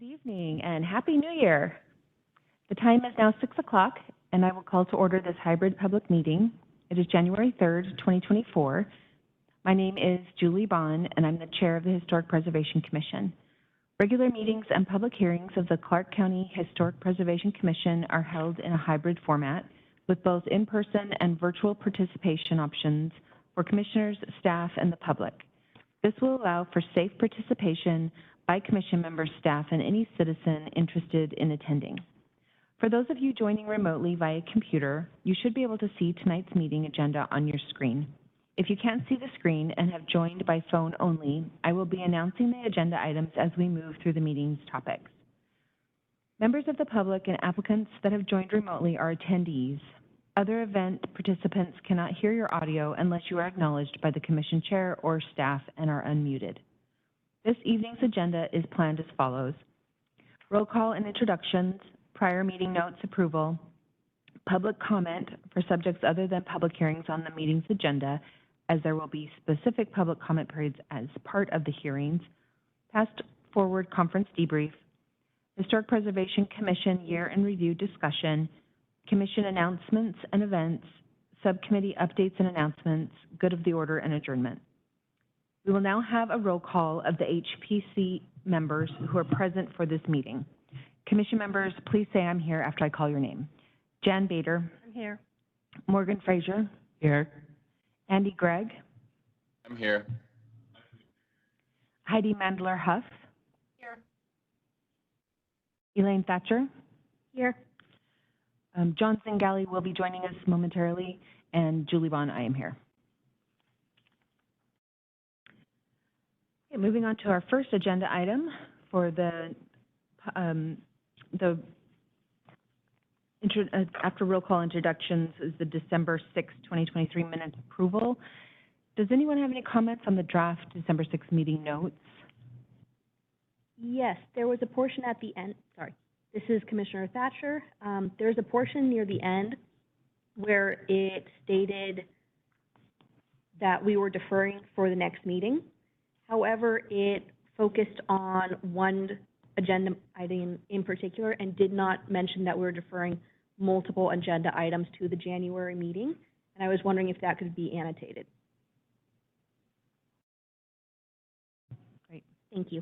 evening and Happy New Year. The time is now 6 o'clock and I will call to order this hybrid public meeting. It is January 3rd, 2024. My name is Julie Bond and I'm the chair of the Historic Preservation Commission. Regular meetings and public hearings of the Clark County Historic Preservation Commission are held in a hybrid format with both in-person and virtual participation options for commissioners, staff, and the public. This will allow for safe participation by commission members, staff, and any citizen interested in attending. For those of you joining remotely via computer, you should be able to see tonight's meeting agenda on your screen. If you can't see the screen and have joined by phone only, I will be announcing the agenda items as we move through the meeting's topics. Members of the public and applicants that have joined remotely are attendees. Other event participants cannot hear your audio unless you are acknowledged by the commission chair or staff and are unmuted. This evening's agenda is planned as follows: roll call and introductions, prior meeting notes approval, public comment for subjects other than public hearings on the meeting's agenda, as there will be specific public comment periods as part of the hearings, past forward conference debrief, Historic Preservation Commission year in review discussion, commission announcements and events, subcommittee updates and announcements, good of the order, and adjournment. We will now have a roll call of the HPC members who are present for this meeting. Commission members, please say I'm here after I call your name. Jan Bader. I'm here. Morgan Fraser. Here. Andy Gregg. I'm here. Heidi Mandler Huff. Here. Elaine Thatcher. Here. John Zingali will be joining us momentarily, and Julie Bond, I am here. Okay, moving on to our first agenda item for after roll call introductions is the December 6, 2023 minutes approval. Does anyone have any comments on the draft December 6 meeting notes? Yes, there was a portion at the end. Sorry, this is Commissioner Thatcher. There's a portion near the end where it stated that we were deferring for the next meeting. However, it focused on one agenda item in particular and did not mention that we were deferring multiple agenda items to the January meeting. And I was wondering if that could be annotated. Great. Thank you.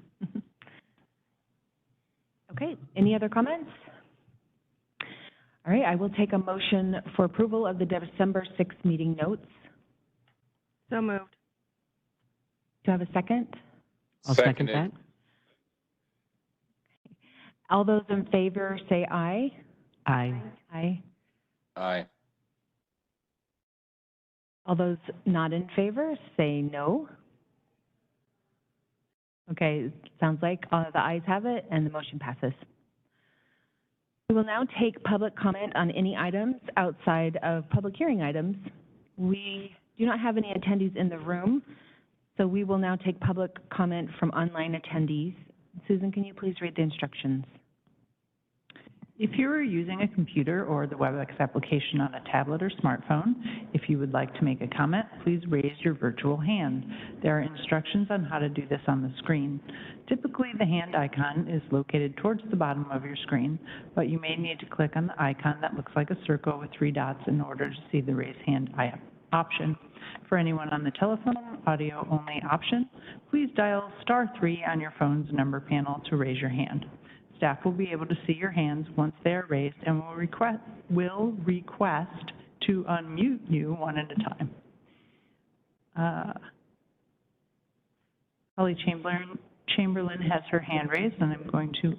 Okay, any other comments? All right, I will take a motion for approval of the December 6 meeting notes. So moved. Do I have a second? I'll second Seconded. that. All those in favor say aye. Aye. Aye. Aye. All those not in favor say no. Okay, sounds like all of the ayes have it and the motion passes. We will now take public comment on any items outside of public hearing items. We do not have any attendees in the room, so we will now take public comment from online attendees. Susan, can you please read the instructions? If you are using a computer or the WebEx application on a tablet or smartphone, if you would like to make a comment, please raise your virtual hand. There are instructions on how to do this on the screen. Typically, the hand icon is located towards the bottom of your screen, but you may need to click on the icon that looks like a circle with 3 dots in order to see the raise hand option. For anyone on the telephone audio only option, please dial *3 on your phone's number panel to raise your hand. Staff will be able to see your hands once they are raised and will request to unmute you one at a time. Holly Chamberlain has her hand raised, and I'm going to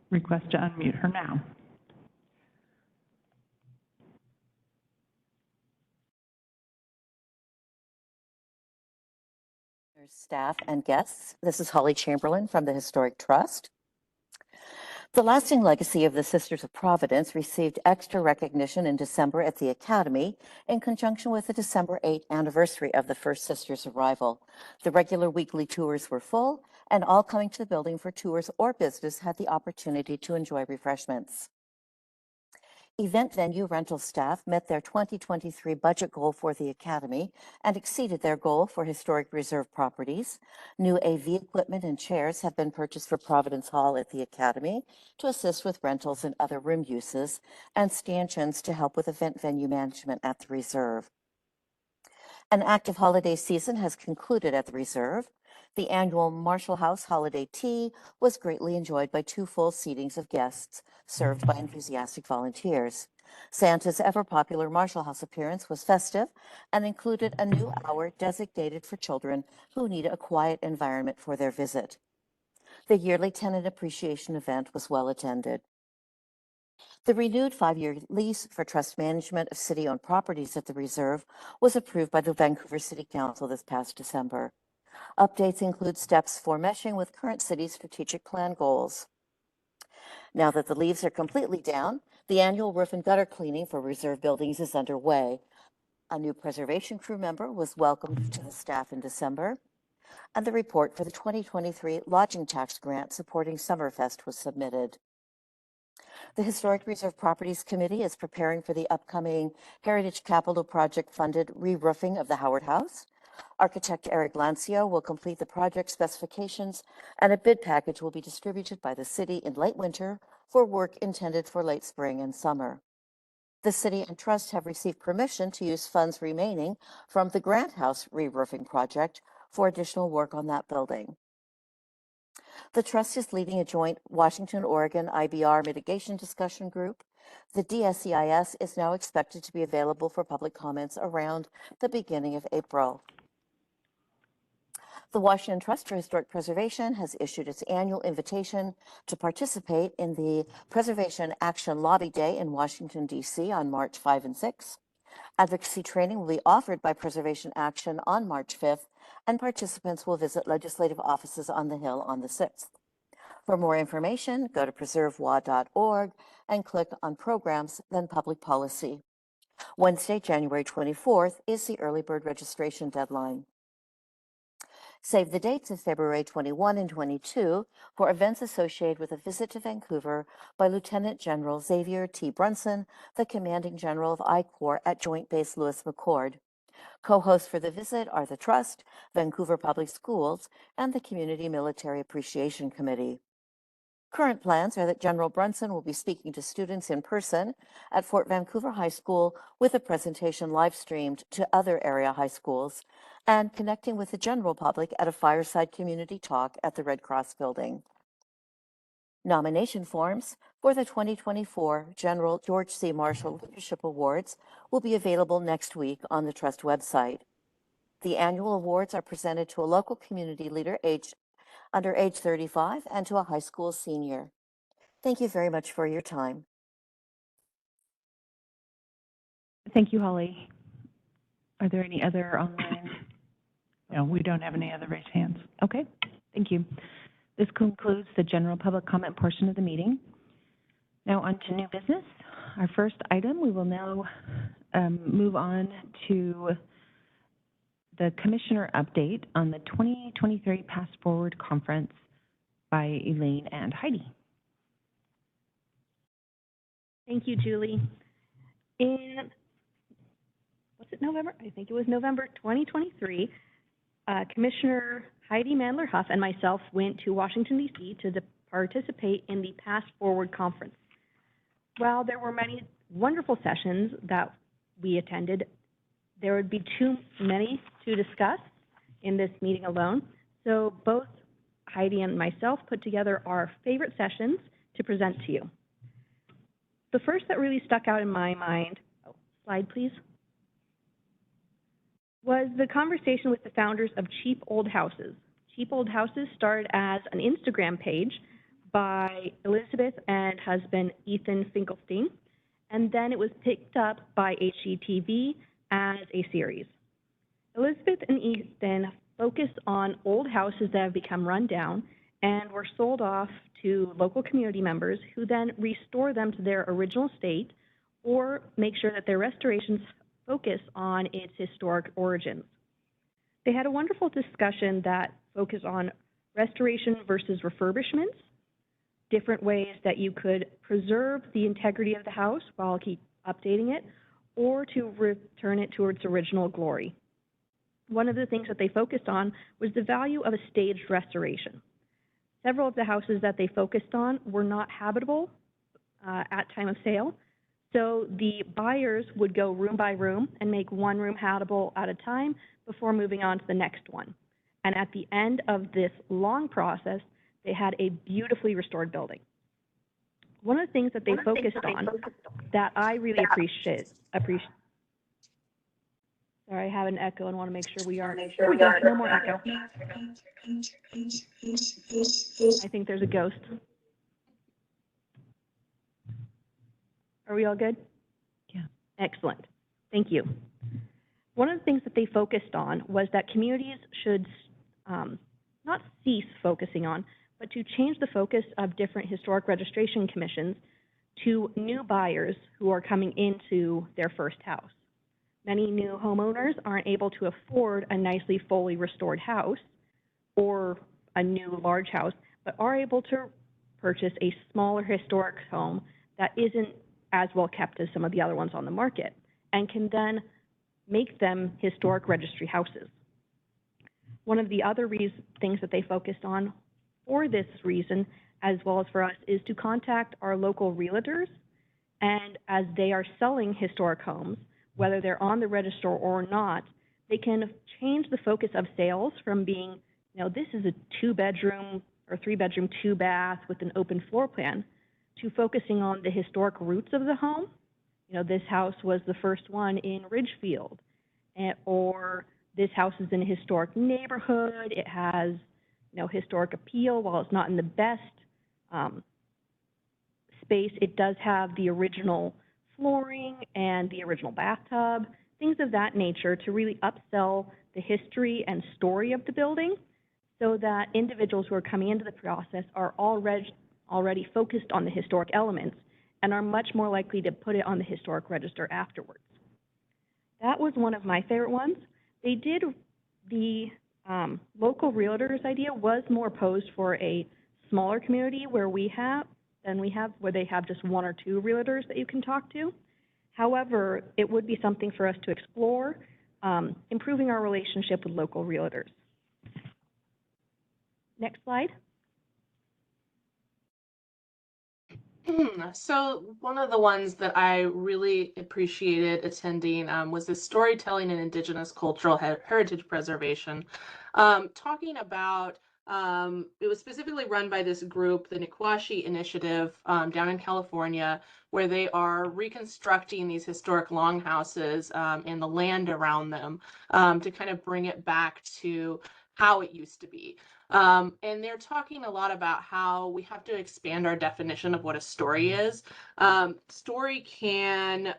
request to unmute her now. Staff and guests, this is Holly Chamberlain from the Historic Trust. The lasting legacy of the Sisters of Providence received extra recognition in December at the Academy in conjunction with the December 8th anniversary of the first sisters' arrival. The regular weekly tours were full, and all coming to the building for tours or business had the opportunity to enjoy refreshments. Event venue rental staff met their 2023 budget goal for the Academy and exceeded their goal for historic reserve properties. New AV equipment and chairs have been purchased for Providence Hall at the Academy to assist with rentals and other room uses, and stanchions to help with event venue management at the Reserve. An active holiday season has concluded at the Reserve. The annual Marshall House Holiday Tea was greatly enjoyed by 2 full seatings of guests, served by enthusiastic volunteers. Santa's ever-popular Marshall House appearance was festive and included a new hour designated for children who need a quiet environment for their visit. The yearly tenant appreciation event was well attended. The renewed 5-year lease for trust management of city-owned properties at the Reserve was approved by the Vancouver City Council this past December. Updates include steps for meshing with current city strategic plan goals. Now that the leaves are completely down, the annual roof and gutter cleaning for Reserve buildings is underway. A new preservation crew member was welcomed to the staff in December, and the report for the 2023 lodging tax grant supporting Summerfest was submitted. The Historic Reserve Properties Committee is preparing for the upcoming Heritage Capital Project funded re-roofing of the Howard House. Architect Eric Lancio will complete the project specifications, and a bid package will be distributed by the city in late winter for work intended for late spring and summer. The city and trust have received permission to use funds remaining from the Grant House re-roofing project for additional work on that building. The trust is leading a joint Washington-Oregon IBR mitigation discussion group. The DSEIS is now expected to be available for public comments around the beginning of April. The Washington Trust for Historic Preservation has issued its annual invitation to participate in the Preservation Action Lobby Day in Washington, D.C. on March 5 and 6. Advocacy training will be offered by Preservation Action on March 5th, and participants will visit legislative offices on the Hill on the 6th. For more information, go to preservewa.org and click on Programs, then Public Policy. Wednesday, January 24th is the early bird registration deadline. Save the dates of February 21 and 22 for events associated with a visit to Vancouver by Lieutenant General Xavier T. Brunson, the Commanding General of I-Corps at Joint Base Lewis McChord. Co-hosts for the visit are the Trust, Vancouver Public Schools, and the Community Military Appreciation Committee. Current plans are that General Brunson will be speaking to students in person at Fort Vancouver High School with a presentation live-streamed to other area high schools, and connecting with the general public at a fireside community talk at the Red Cross building. Nomination forms for the 2024 General George C. Marshall Leadership Awards will be available next week on the Trust website. The annual awards are presented to a local community leader under age 35 and to a high school senior. Thank you very much for your time. Thank you, Holly. Are there any other online? No, we don't have any other raised hands. Okay, thank you. This concludes the general public comment portion of the meeting. Now on to new business. Our first item, we will now move on to the commissioner update on the 2023 Pass Forward Conference by Elaine and Heidi. Thank you, Julie. In, was it November? I think it was November 2023. Commissioner Heidi Mandler-Huff and myself went to Washington, D.C. to participate in the Pass Forward Conference. While there were many wonderful sessions that we attended, there would be too many to discuss in this meeting alone. So both Heidi and myself put together our favorite sessions to present to you. The first that really stuck out in my mind, slide please, was the conversation with the founders of Cheap Old Houses. Cheap Old Houses started as an Instagram page by Elizabeth and husband Ethan Finkelstein, and then it was picked up by HGTV as a series. Elizabeth and Ethan focused on old houses that have become run down and were sold off to local community members who then restore them to their original state or make sure that their restorations focus on its historic origins. They had a wonderful discussion that focused on restoration versus refurbishments, different ways that you could preserve the integrity of the house while keep updating it, or to return it to its original glory. One of the things that they focused on was the value of a staged restoration. Several of the houses that they focused on were not habitable at time of sale, so the buyers would go room by room and make one room habitable at a time before moving on to the next one. And at the end of this long process, they had a beautifully restored building. One of the things that they focused on that I really appreciate. Sorry, I have an echo and want to make sure we are. There we go. No more echo. I think there's a ghost. Are we all good? Yeah. Excellent. Thank you. One of the things that they focused on was that communities should not cease focusing on, but to change the focus of different historic registration commissions to new buyers who are coming into their first house. Many new homeowners aren't able to afford a nicely fully restored house or a new large house, but are able to purchase a smaller historic home that isn't as well kept as some of the other ones on the market, and can then make them historic registry houses. One of the other things that they focused on for this reason, as well as for us, is to contact our local realtors, and as they are selling historic homes, whether they're on the register or not, they can change the focus of sales from being, this is a 2-bedroom or 3-bedroom, 2-bath with an open floor plan, to focusing on the historic roots of the home. This house was the first one in Ridgefield, or this house is in a historic neighborhood. It has, historic appeal. While it's not in the best space, it does have the original flooring and the original bathtub, things of that nature, to really upsell the history and story of the building, so that individuals who are coming into the process are already focused on the historic elements and are much more likely to put it on the historic register afterwards. That was one of my favorite ones. They did, the local realtors idea was more posed for a smaller community where they have just 1 or 2 realtors that you can talk to. However, it would be something for us to explore, improving our relationship with local realtors. Next slide. So one of the ones that I really appreciated attending was the Storytelling and Indigenous Cultural Heritage Preservation, talking about, it was specifically run by this group, the Nikwashi Initiative, down in California, where they are reconstructing these historic longhouses and the land around them to kind of bring it back to how it used to be. And they're talking a lot about how we have to expand our definition of what a story is. Story can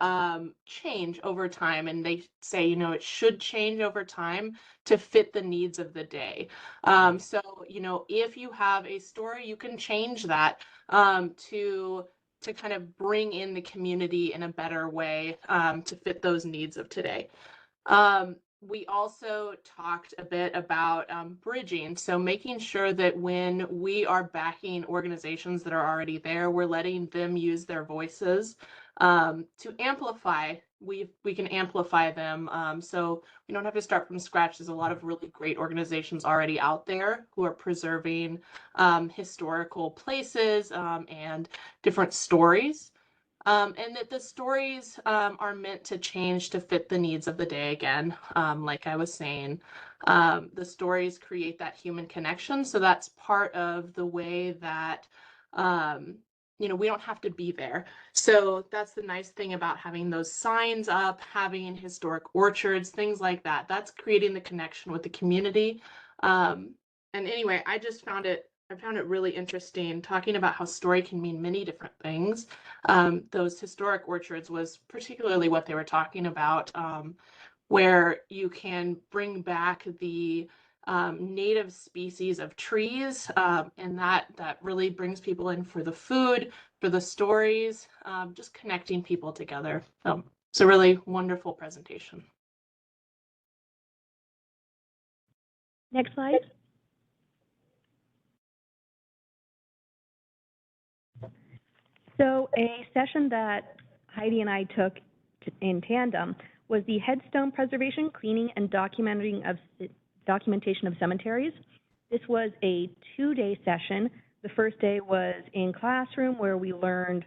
change over time, and they say, it should change over time to fit the needs of the day. So, if you have a story, you can change that to kind of bring in the community in a better way to fit those needs of today. We also talked a bit about bridging, so making sure that when we are backing organizations that are already there, we're letting them use their voices to amplify. We can amplify them, so we don't have to start from scratch. There's a lot of really great organizations already out there who are preserving historical places and different stories. And that the stories are meant to change to fit the needs of the day again. Like I was saying, the stories create that human connection. So that's part of the way that, we don't have to be there. So that's the nice thing about having those signs up, having historic orchards, things like that. That's creating the connection with the community. And anyway, I found it really interesting, talking about how story can mean many different things. Those historic orchards was particularly what they were talking about, where you can bring back the native species of trees, and that really brings people in for the food, for the stories, just connecting people together. So it's a really wonderful presentation. Next slide. So a session that Heidi and I took in tandem was the headstone preservation, cleaning, and documentation of cemeteries. This was a 2-day session. The first day was in classroom where we learned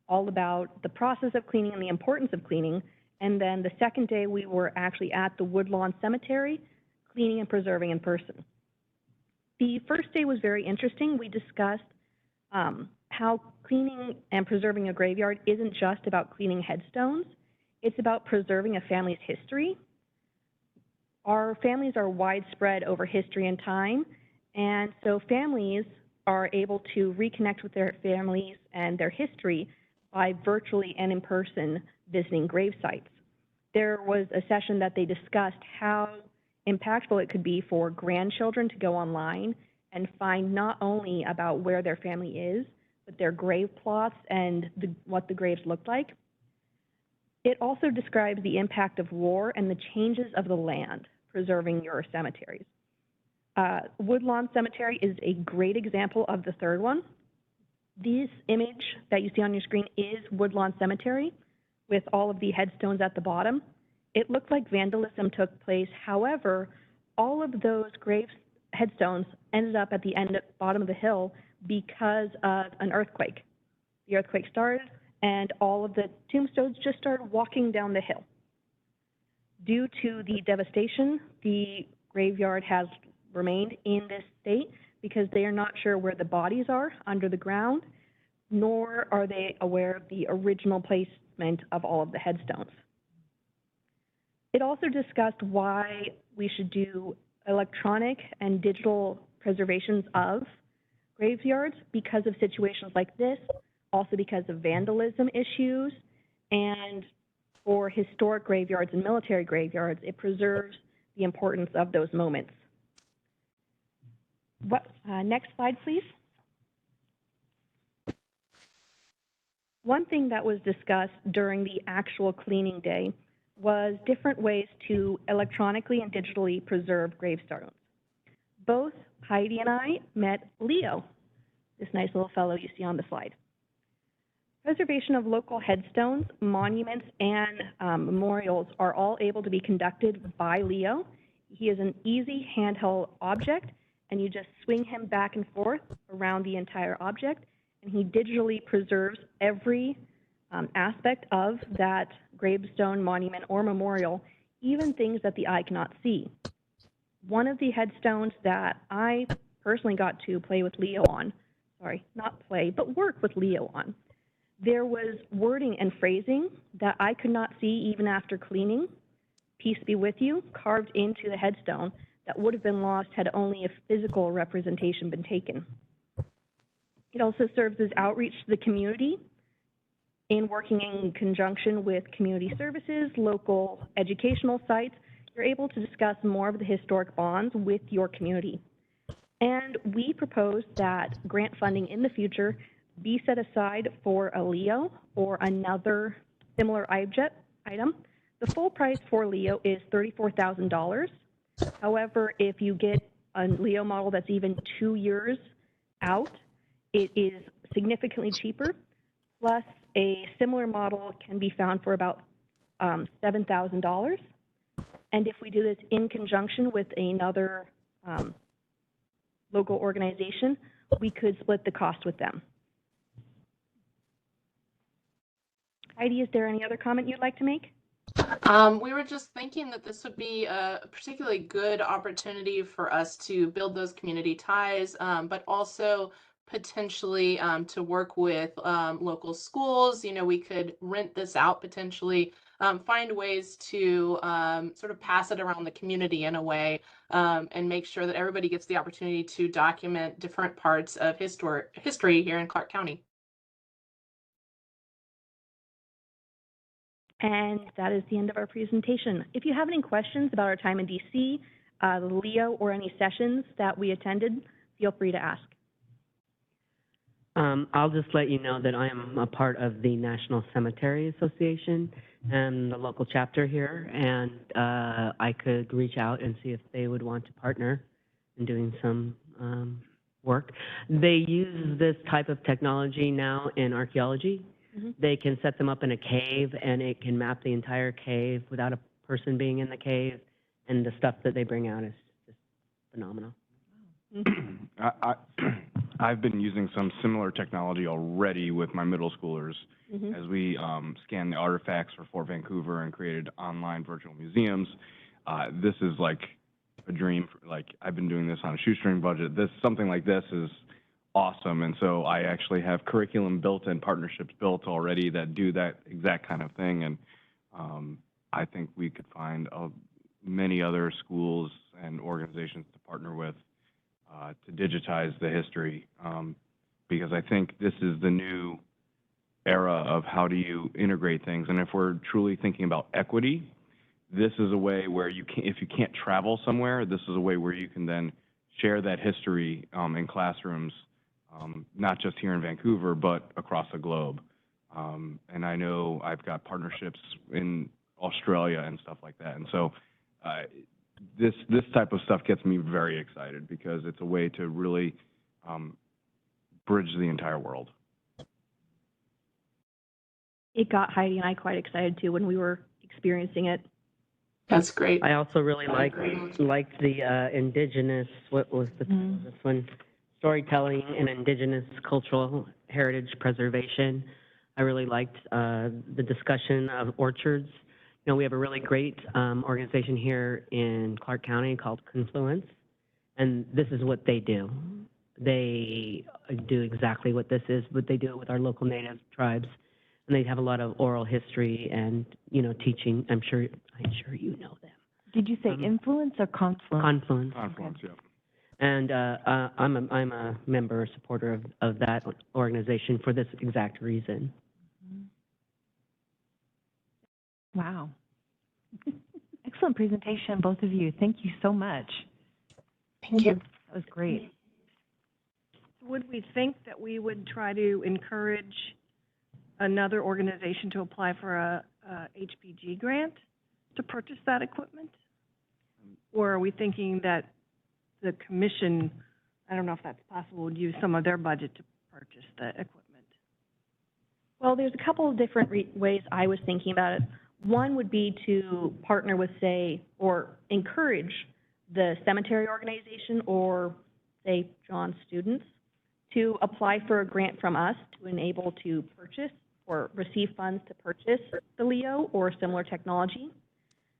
all about the process of cleaning and the importance of cleaning. And then the second day we were actually at the Woodlawn Cemetery, cleaning and preserving in person. The first day was very interesting. We discussed how cleaning and preserving a graveyard isn't just about cleaning headstones. It's about preserving a family's history. Our families are widespread over history and time, and so families are able to reconnect with their families and their history by virtually and in person visiting grave sites. There was a session that they discussed how impactful it could be for grandchildren to go online and find not only about where their family is, but their grave plots and what the graves looked like. It also describes the impact of war and the changes of the land, preserving your cemeteries. Woodlawn Cemetery is a great example of the third one. This image that you see on your screen is Woodlawn Cemetery with all of the headstones at the bottom. It looked like vandalism took place. However, all of those headstones ended up at the bottom of the hill because of an earthquake. The earthquake started, and all of the tombstones just started walking down the hill. Due to the devastation, the graveyard has remained in this state because they are not sure where the bodies are under the ground, nor are they aware of the original placement of all of the headstones. It also discussed why we should do electronic and digital preservations of graveyards because of situations like this, also because of vandalism issues, and for historic graveyards and military graveyards, it preserves the importance of those moments. Next slide, please. One thing that was discussed during the actual cleaning day was different ways to electronically and digitally preserve gravestones. Both Heidi and I met Leo, this nice little fellow you see on the slide. Preservation of local headstones, monuments, and memorials are all able to be conducted by Leo. He is an easy handheld object, and you just swing him back and forth around the entire object, and he digitally preserves every aspect of that gravestone, monument, or memorial, even things that the eye cannot see. One of the headstones that I personally got to play with Leo on, sorry, not play, but work with Leo on, there was wording and phrasing that I could not see even after cleaning, peace be with you, carved into the headstone that would have been lost had only a physical representation been taken. It also serves as outreach to the community in working in conjunction with community services, local educational sites. You're able to discuss more of the historic bonds with your community. And we propose that grant funding in the future be set aside for a Leo or another similar item. The full price for Leo is $34,000. However, if you get a Leo model that's even 2 years out, it is significantly cheaper. Plus, a similar model can be found for about $7,000. And if we do this in conjunction with another local organization, we could split the cost with them. Heidi, is there any other comment you'd like to make? We were just thinking that this would be a particularly good opportunity for us to build those community ties, but also potentially to work with local schools. You know, we could rent this out potentially, find ways to sort of pass it around the community in a way, and make sure that everybody gets the opportunity to document different parts of history here in Clark County. And that is the end of our presentation. If you have any questions about our time in DC, Leo, or any sessions that we attended, feel free to ask. I'll just let you know that I am a part of the National Cemetery Association and the local chapter here, and I could reach out and see if they would want to partner in doing some work. They use this type of technology now in archaeology. Mhm. They can set them up in a cave, and it can map the entire cave without a person being in the cave, and the stuff that they bring out is just phenomenal. I've been using some similar technology already with my middle schoolers Mhm. as we scan the artifacts for Fort Vancouver and created online virtual museums. This is like a dream. Like, I've been doing this on a shoestring budget. Something like this is awesome, and so I actually have curriculum built and partnerships built already that do that exact kind of thing, and I think we could find many other schools and organizations to partner with to digitize the history, because I think this is the new era of how do you integrate things. And if we're truly thinking about equity, this is a way where if you can't travel somewhere, this is a way where you can then share that history in classrooms, not just here in Vancouver, but across the globe. And I know I've got partnerships in Australia and stuff like that. And so this type of stuff gets me very excited because it's a way to really bridge the entire world. It got Heidi and I quite excited too when we were experiencing it. That's great. I also really I agree. liked the indigenous, what was the title of this one? Storytelling and indigenous cultural heritage preservation. I really liked the discussion of orchards. You know, we have a really great organization here in Clark County called Confluence, and this is what they do. They do exactly what this is, but they do it with our local native tribes, and they have a lot of oral history and, you know, teaching. I'm sure you know them. Did you say influence or confluence? Confluence. Confluence, yeah. And I'm a member, supporter of that organization for this exact reason. Wow. Excellent presentation, both of you. Thank you so much. Thank you. That was great. Would we think that we would try to encourage another organization to apply for a HPG grant to purchase that equipment? Or are we thinking that the commission, I don't know if that's possible, would use some of their budget to purchase the equipment? Well, there's a couple of different ways I was thinking about it. One would be to partner with, say, or encourage the cemetery organization or, say, John's students to apply for a grant from us to enable to purchase or receive funds to purchase the LEO or similar technology.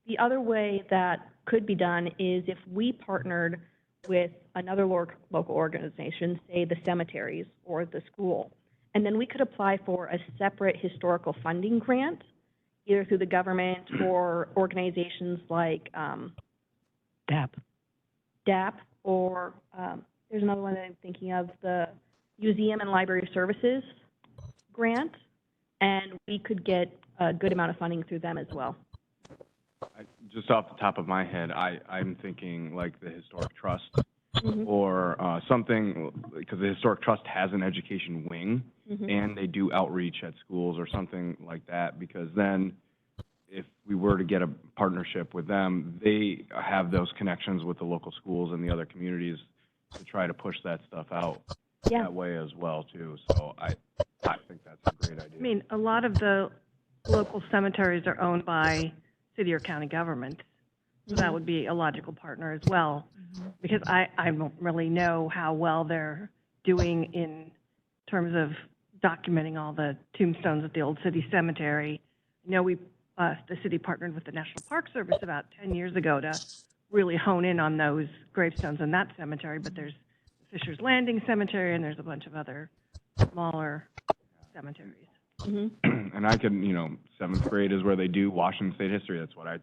The other way that could be done is if we partnered with another local organization, say the cemeteries or the school, and then we could apply for a separate historical funding grant, either through the government or organizations like DAP, or there's another one that I'm thinking of, the Museum and Library Services grant, and we could get a good amount of funding through them as well. Just off the top of my head, I'm thinking like the Historic Trust or something, because the Historic Trust has an education wing and they do outreach at schools or something like that, because then if we were to get a partnership with them, they have those connections with the local schools and the other communities to try to push that stuff out that way as well too. So I think that's a great idea. I mean, a lot of the local cemeteries are owned by city or county government. So that would be a logical partner as well, because I don't really know how well they're doing in terms of documenting all the tombstones at the old city cemetery. You know, the city partnered with the National Park Service about 10 years ago to really hone in on those gravestones in that cemetery, but there's Fisher's Landing Cemetery and there's a bunch of other smaller cemeteries. And I can, 7th grade is where they do Washington State history. That's what I'm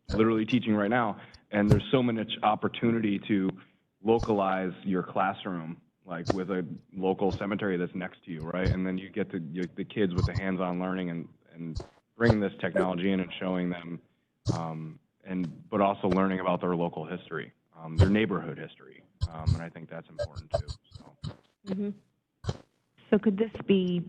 literally teaching right now. And there's so much opportunity to localize your classroom, like with a local cemetery that's next to you, right? And then you get the kids with the hands-on learning and bringing this technology in and showing them, but also learning about their local history, their neighborhood history. And I think that's important too. So could this be,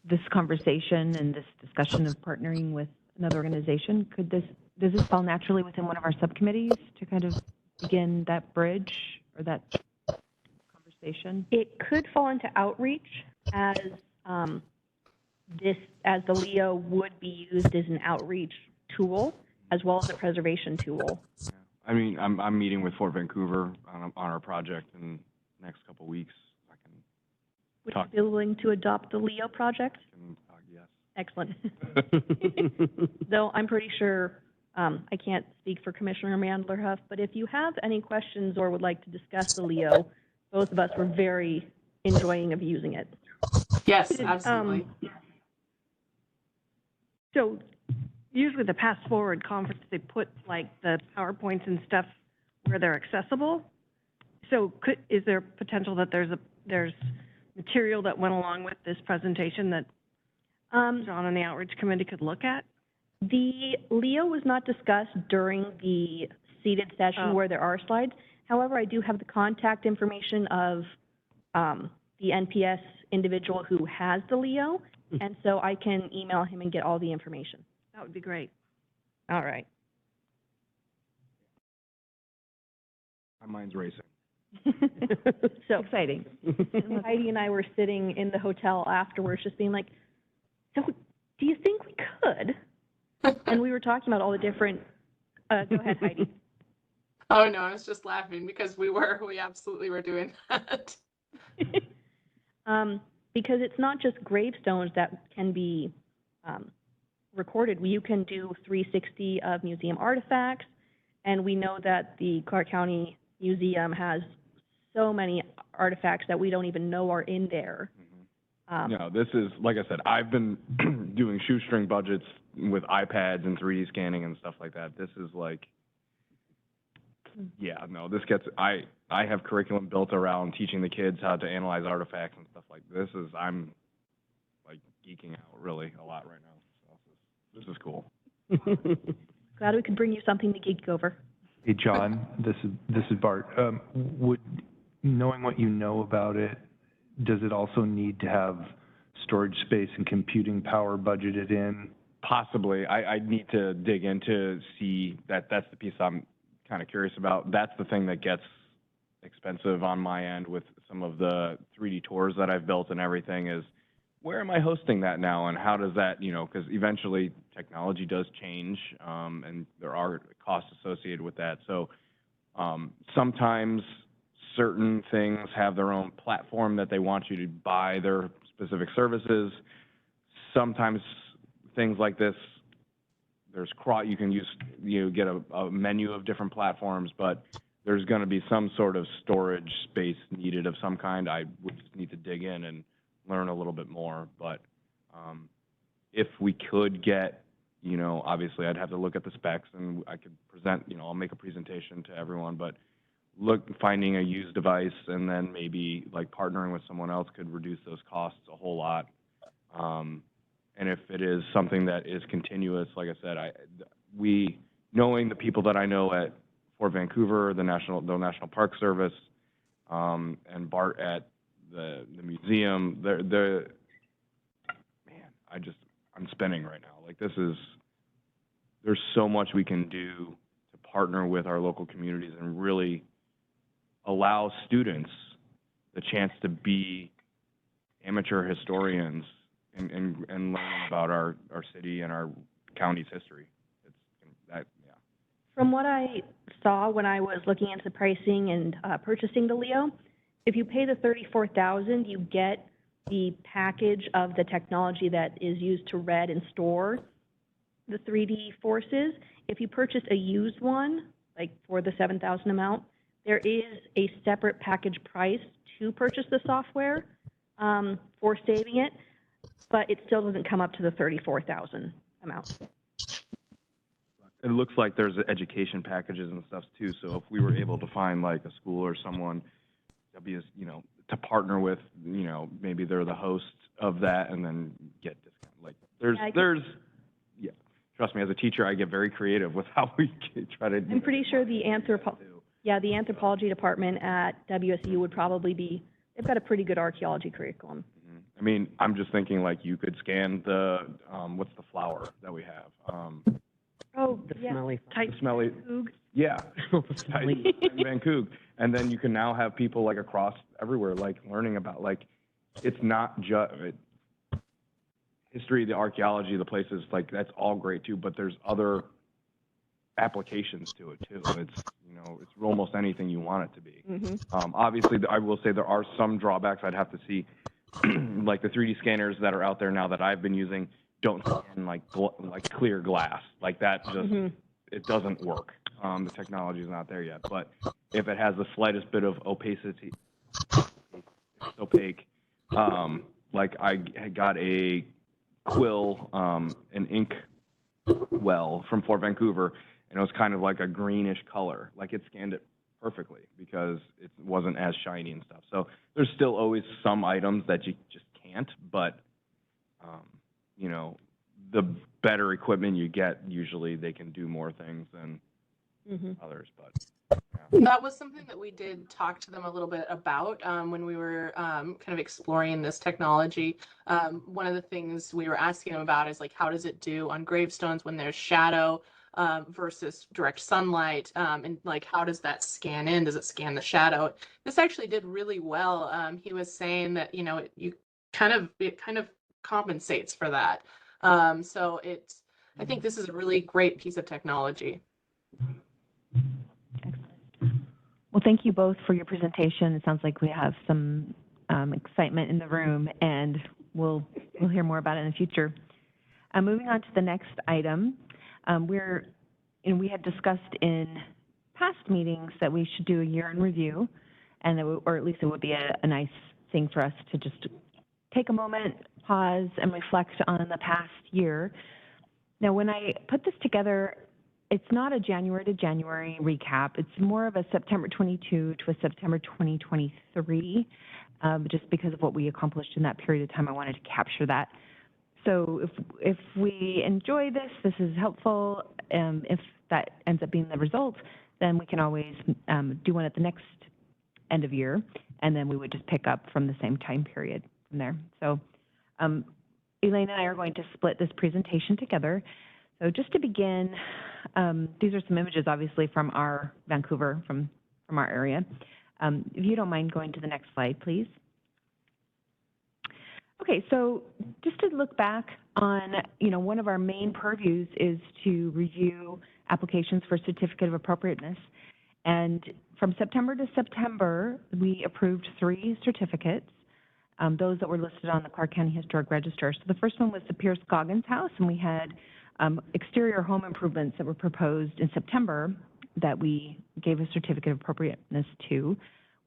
this conversation and this discussion of partnering with another organization, does this fall naturally within one of our subcommittees to kind of begin that bridge or that conversation? conversation? It could fall into outreach as, as the Leo would be used as an outreach tool as well as a preservation tool. Yeah. I mean, I'm meeting with Fort Vancouver on our project in the next couple of weeks. I can Would talk. you be willing to adopt the Leo project? Yes. Excellent. Though I'm pretty sure, I can't speak for Commissioner Mandler-Huff, but if you have any questions or would like to discuss the Leo, both of us were very enjoying of using it. Yes, absolutely. So usually the Pass Forward conference, they put like the PowerPoints and stuff where they're accessible. So is there potential that there's material that went along with this presentation that John and the Outreach Committee could look at? The Leo was not discussed during the seated session where there are slides. However, I do have the contact information of the NPS individual who has the Leo, and so I can email him and get all the information. That would be great. All right. My mind's racing. So Exciting. Heidi and I were sitting in the hotel afterwards just being like, so do you think we could? And we were talking about all the different, go ahead, Heidi. Oh, no, I was just laughing because we absolutely were doing that. Because it's not just gravestones that can be recorded. You can do 360 of museum artifacts, and we know that the Clark County Museum has so many artifacts that we don't even know are in there. No, this is, like I said, I've been doing shoestring budgets with iPads and 3D scanning and stuff like that. This is like, yeah, no, this gets, I have curriculum built around teaching the kids how to analyze artifacts and stuff like this. I'm like geeking out really a lot right now. So this is cool. Glad we could bring you something to geek over. Hey, John, this is Bart. Would, knowing what you know about it, does it also need to have storage space and computing power budgeted in? Possibly. I need to dig in to see that. That's the piece I'm kind of curious about. That's the thing that gets expensive on my end with some of the 3D tours that I've built and everything is, where am I hosting that now, and how does that, because eventually technology does change, and there are costs associated with that. So sometimes certain things have their own platform that they want you to buy their specific services. Sometimes things like this, you can use, get a menu of different platforms, but there's going to be some sort of storage space needed of some kind. I would just need to dig in and learn a little bit more. But if we could get, obviously I'd have to look at the specs and I could present, I'll make a presentation to everyone, but finding a used device and then maybe like partnering with someone else could reduce those costs a whole lot. And if it is something that is continuous, like I said, knowing the people that I know at Fort Vancouver, the National Park Service, and Bart at the museum, I'm spinning right now. Like there's so much we can do to partner with our local communities and really allow students the chance to be amateur historians and learn about our city and our county's history. From what I saw when I was looking into pricing and purchasing the Leo, if you pay the $34,000, you get the package of the technology that is used to read and store the 3D forces. If you purchase a used one, like for the $7,000 amount, there is a separate package price to purchase the software for saving it, but it still doesn't come up to the $34,000 amount. It looks like there's education packages and stuff too. So if we were able to find like a school or someone that be, to partner with, maybe they're the host of that and then get discount. Like trust me, as a teacher, I get very creative with how we try to. I'm pretty sure the anthropology department at WSU would probably be. They've got a pretty good archaeology curriculum. Mm-hmm. I mean, I'm just thinking like you could scan the what's the flower that we have? The smelly. Smelly. Yeah, Really? in Vancouver. And then you can now have people like across everywhere, like learning about, like, it's not just history, the archaeology, the places, like, that's all great too, but there's other applications to it too. It's, you know, it's almost anything you want it to be. Obviously, I will say there are some drawbacks I'd have to see, like the 3D scanners that are out there now that I've been using don't scan like clear glass. Like that just, it doesn't work. The technology is not there yet. But if it has the slightest bit of opacity, it's opaque. Like I got a quill, an ink well from Fort Vancouver, and it was kind of like a greenish color. Like it scanned it perfectly because it wasn't as shiny and stuff. So there's still always some items that you just can't, but you know, the better equipment you get, usually they can do more things than others. But yeah. That was something that we did talk to them a little bit about when we were kind of exploring this technology. One of the things we were asking them about is like, how does it do on gravestones when there's shadow versus direct sunlight? And like, how does that scan in? Does it scan the shadow? This actually did really well. He was saying that, you know, it kind of compensates for that. So I think this is a really great piece of technology. Well, thank you both for your presentation. It sounds like we have some excitement in the room, and we'll hear more about it in the future. Moving on to the next item, we had discussed in past meetings that we should do a year in review, and or at least it would be a nice thing for us to just take a moment, pause, and reflect on the past year. Now, when I put this together, it's not a January to January recap. It's more of a September 22 to a September 2023, just because of what we accomplished in that period of time. I wanted to capture that. So if we enjoy this, this is helpful. If that ends up being the result, then we can always do one at the next end of year, and then we would just pick up from the same time period from there. So Elaine and I are going to split this presentation together. So just to begin, these are some images, obviously, from our Vancouver, from our area. If you don't mind going to the next slide, please. Okay, so just to look back on, one of our main purviews is to review applications for certificate of appropriateness. And from September to September, we approved 3 certificates, those that were listed on the Clark County Historic Register. So the first one was the Pierce Goggins House, and we had exterior home improvements that were proposed in September that we gave a certificate of appropriateness to.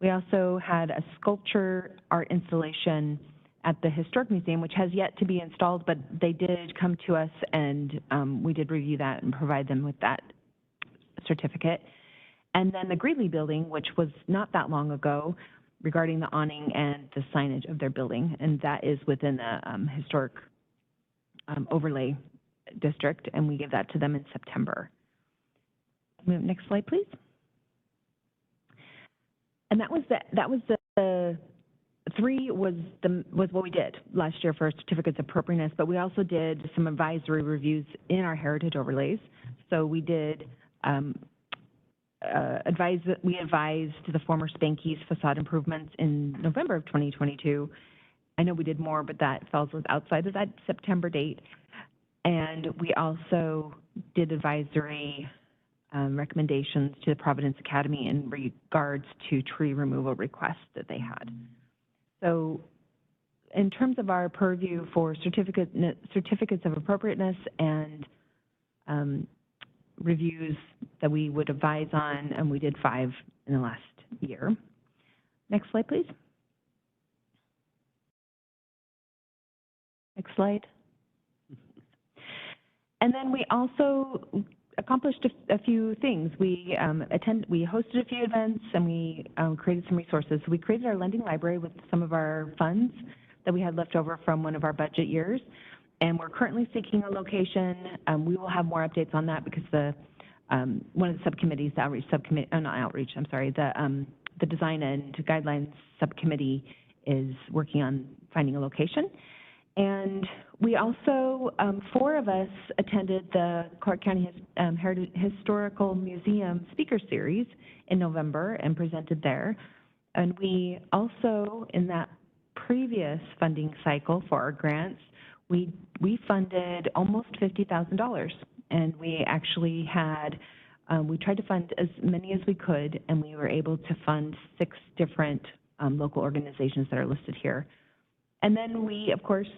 We also had a sculpture art installation at the Historic Museum, which has yet to be installed, but they did come to us, and we did review that and provide them with that certificate. And then the Greeley Building, which was not that long ago, regarding the awning and the signage of their building, and that is within the historic overlay district, and we gave that to them in September. Next slide, please. And that was the 3 was what we did last year for certificates of appropriateness, but we also did some advisory reviews in our heritage overlays. So we did we advised the former Spanky's facade improvements in November of 2022. I know we did more, but that falls outside of that September date. And we also did advisory recommendations to the Providence Academy in regards to tree removal requests that they had. So in terms of our purview for certificates of appropriateness and reviews that we would advise on, and we did 5 in the last year. Next slide, please. Next slide. And then we also accomplished a few things. We hosted a few events, and we created some resources. So we created our lending library with some of our funds that we had left over from one of our budget years, and we're currently seeking a location. We will have more updates on that because one of the subcommittees, the outreach subcommittee, not outreach, I'm sorry, the design and guidelines subcommittee is working on finding a location. And We also, four of us attended the Clark County Historical Museum Speaker Series in November and presented there. And we also, in that previous funding cycle for our grants, we funded almost $50,000. And we actually had, we tried to fund as many as we could, and we were able to fund 6 different local organizations that are listed here. And then we, of course,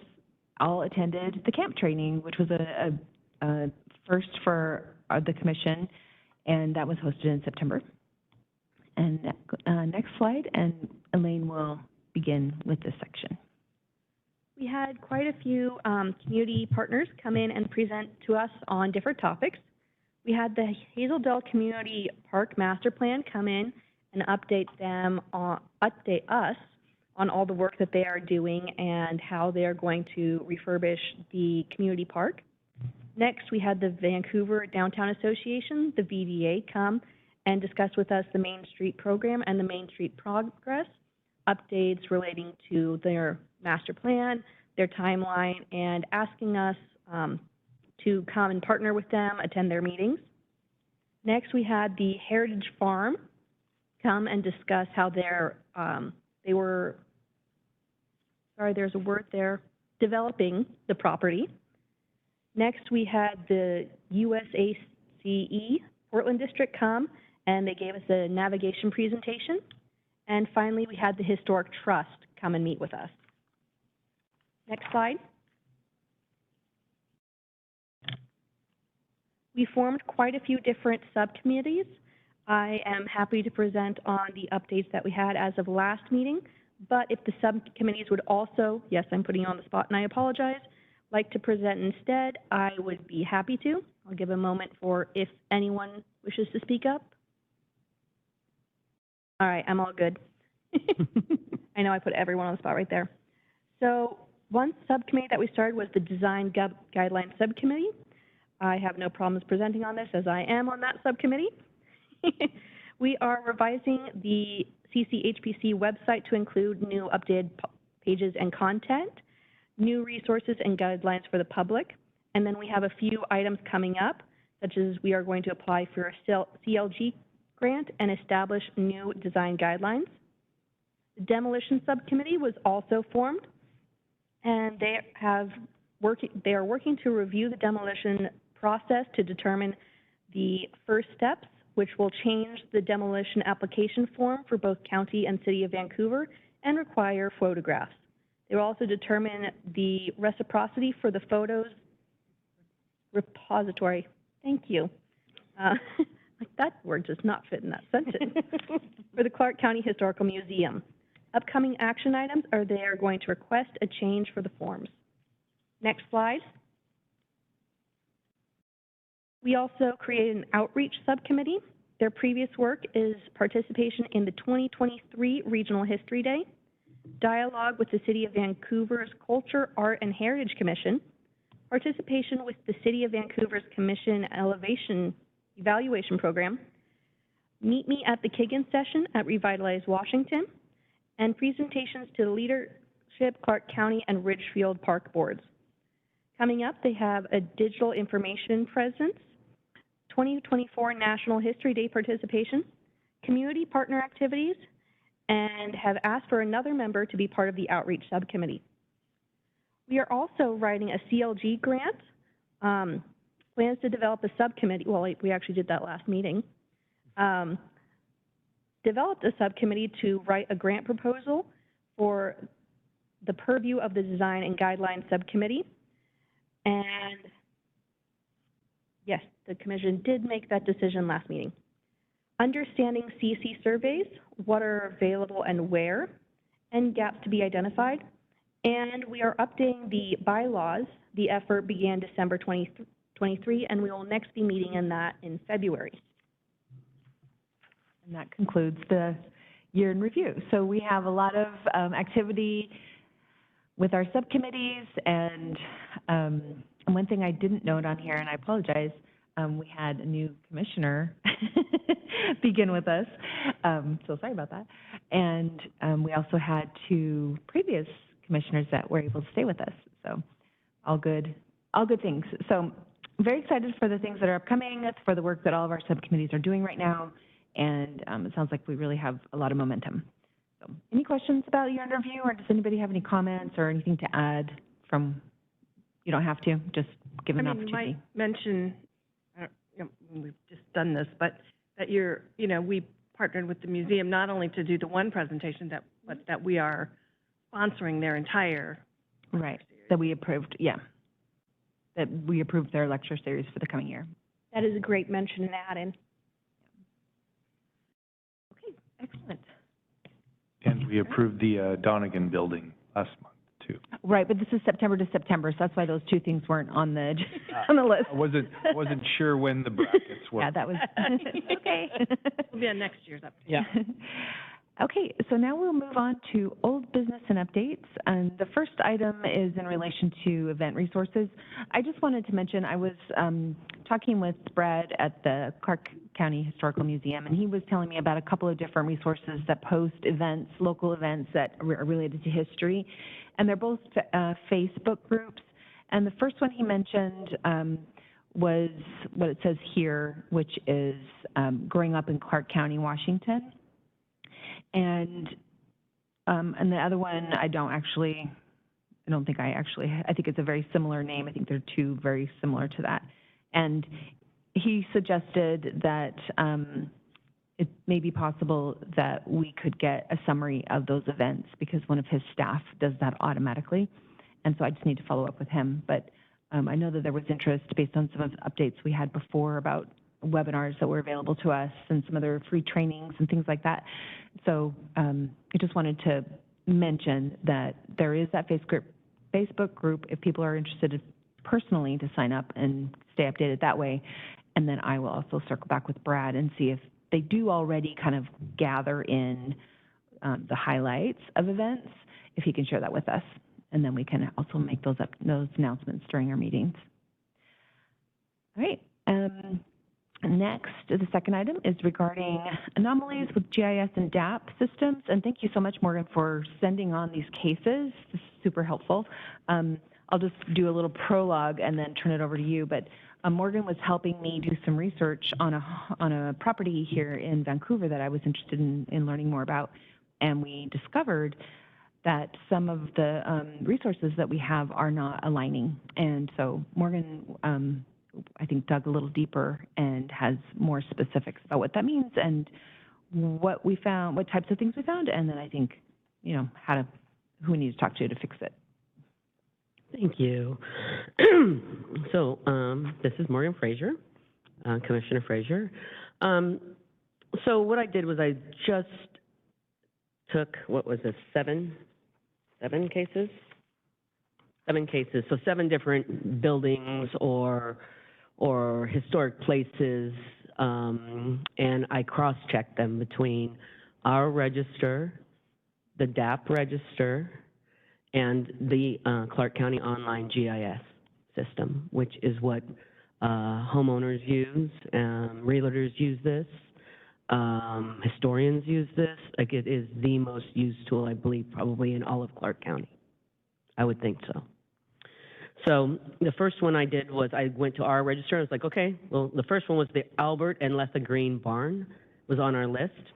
all attended the camp training, which was a first for the commission, and that was hosted in September. And next slide, and Elaine will begin with this section. We had quite a few community partners come in and present to us on different topics. We had the Hazel Dell Community Park Master Plan come in and update us on all the work that they are doing and how they are going to refurbish the community park. Next, we had the Vancouver Downtown Association, the VDA, come and discuss with us the Main Street program and the Main Street progress, updates relating to their master plan, their timeline, and asking us to come and partner with them, attend their meetings. Next, we had the Heritage Farm come and discuss how they were, sorry, there's a word there, developing the property. Next, we had the USACE Portland District come, and they gave us a navigation presentation. And finally, we had the Historic Trust come and meet with us. Next slide. We formed quite a few different subcommittees. I am happy to present on the updates that we had as of last meeting, but if the subcommittees would also, yes, I'm putting you on the spot and I apologize, like to present instead, I would be happy to. I'll give a moment for if anyone wishes to speak up. All right, I'm all good. I know I put everyone on the spot right there. So one subcommittee that we started was the Design Guidelines Subcommittee. I have no problems presenting on this as I am on that subcommittee. We are revising the CCHPC website to include new updated pages and content, new resources and guidelines for the public, and then we have a few items coming up, such as we are going to apply for a CLG grant and establish new design guidelines. The Demolition Subcommittee was also formed, and they are working to review the demolition process to determine the first steps, which will change the demolition application form for both County and City of Vancouver and require photographs. They will also determine the reciprocity for the photos repository. Thank you. Like that word does not fit in that sentence. For the Clark County Historical Museum. Upcoming action items are they are going to request a change for the forms. Next slide. We also created an outreach subcommittee. Their previous work is participation in the 2023 Regional History Day, dialogue with the City of Vancouver's Culture, Art, and Heritage Commission, participation with the City of Vancouver's Commission Evaluation Program, meet me at the Kiggin session at Revitalize Washington, and presentations to the Leadership, Clark County, and Ridgefield Park boards. Coming up, they have a digital information presence, 2024 National History Day participation, community partner activities, and have asked for another member to be part of the outreach subcommittee. We are also writing a CLG grant, plans to develop a subcommittee, well, we actually did that last meeting, developed a subcommittee to write a grant proposal for the purview of the Design and Guidelines Subcommittee. And yes, the commission did make that decision last meeting. Understanding CC surveys, what are available and where, and gaps to be identified. And we are updating the bylaws. The effort began December 2023, and we will next be meeting in that in February. And that concludes the year in review. So we have a lot of activity with our subcommittees, and one thing I didn't note on here, and I apologize, we had a new commissioner begin with us, so sorry about that. And we also had 2 previous commissioners that were able to stay with us. So all good things. So I'm very excited for the things that are upcoming, for the work that all of our subcommittees are doing right now, and it sounds like we really have a lot of momentum. So any questions about your interview, or does anybody have any comments or anything to add from, you don't have to, just give an You opportunity. might mention, we've just done this, but that we partnered with the museum not only to do the one presentation, but that we are sponsoring their entire Right, that we approved, yeah. That we approved their lecture series for the coming year. That is a great mention and add in. Okay, excellent. And we approved the Donegan building last month, too. Right, but this is September to September, so that's why those two things weren't on the, on the list. I wasn't sure when the brackets were. Yeah, that was, okay. Will be on next year's update. Yeah. Okay, so now we'll move on to old business and updates. And the first item is in relation to event resources. I just wanted to mention, I was talking with Brad at the Clark County Historical Museum, and he was telling me about a couple of different resources that post events, local events that are related to history. And they're both Facebook groups. And the first one he mentioned was what it says here, which is Growing Up in Clark County, Washington. And the other one, I think it's a very similar name. I think they're two very similar to that. And he suggested that it may be possible that we could get a summary of those events because one of his staff does that automatically. And so I just need to follow up with him. But I know that there was interest based on some of the updates we had before about webinars that were available to us and some other free trainings and things like that. So I just wanted to mention that there is that Facebook group if people are interested personally to sign up and stay updated that way. And then I will also circle back with Brad and see if they do already kind of gather in the highlights of events, if he can share that with us. And then we can also make those announcements during our meetings. All right. Next, the second item is regarding anomalies with GIS and DAP systems. And thank you so much, Morgan, for sending on these cases. This is super helpful. I'll just do a little prologue and then turn it over to you. But Morgan was helping me do some research on a property here in Vancouver that I was interested in learning more about. And we discovered that some of the resources that we have are not aligning. And so Morgan, I think, dug a little deeper and has more specifics about what that means and what we found, what types of things we found, and then I think, who we need to talk to fix it. Thank you. So this is Morgan Fraser, Commissioner Fraser. So what I did was I just took, seven cases? 7 cases, so 7 different buildings or historic places, and I cross-checked them between our register, the DAP register, and the Clark County Online GIS system, which is what homeowners use, realtors use this, historians use this. Like, it is the most used tool, I believe, probably in all of Clark County. I would think so. So the first one I did was I went to our register. I was like, okay, well, the first one was the Albert and Letha Green Barn was on our list.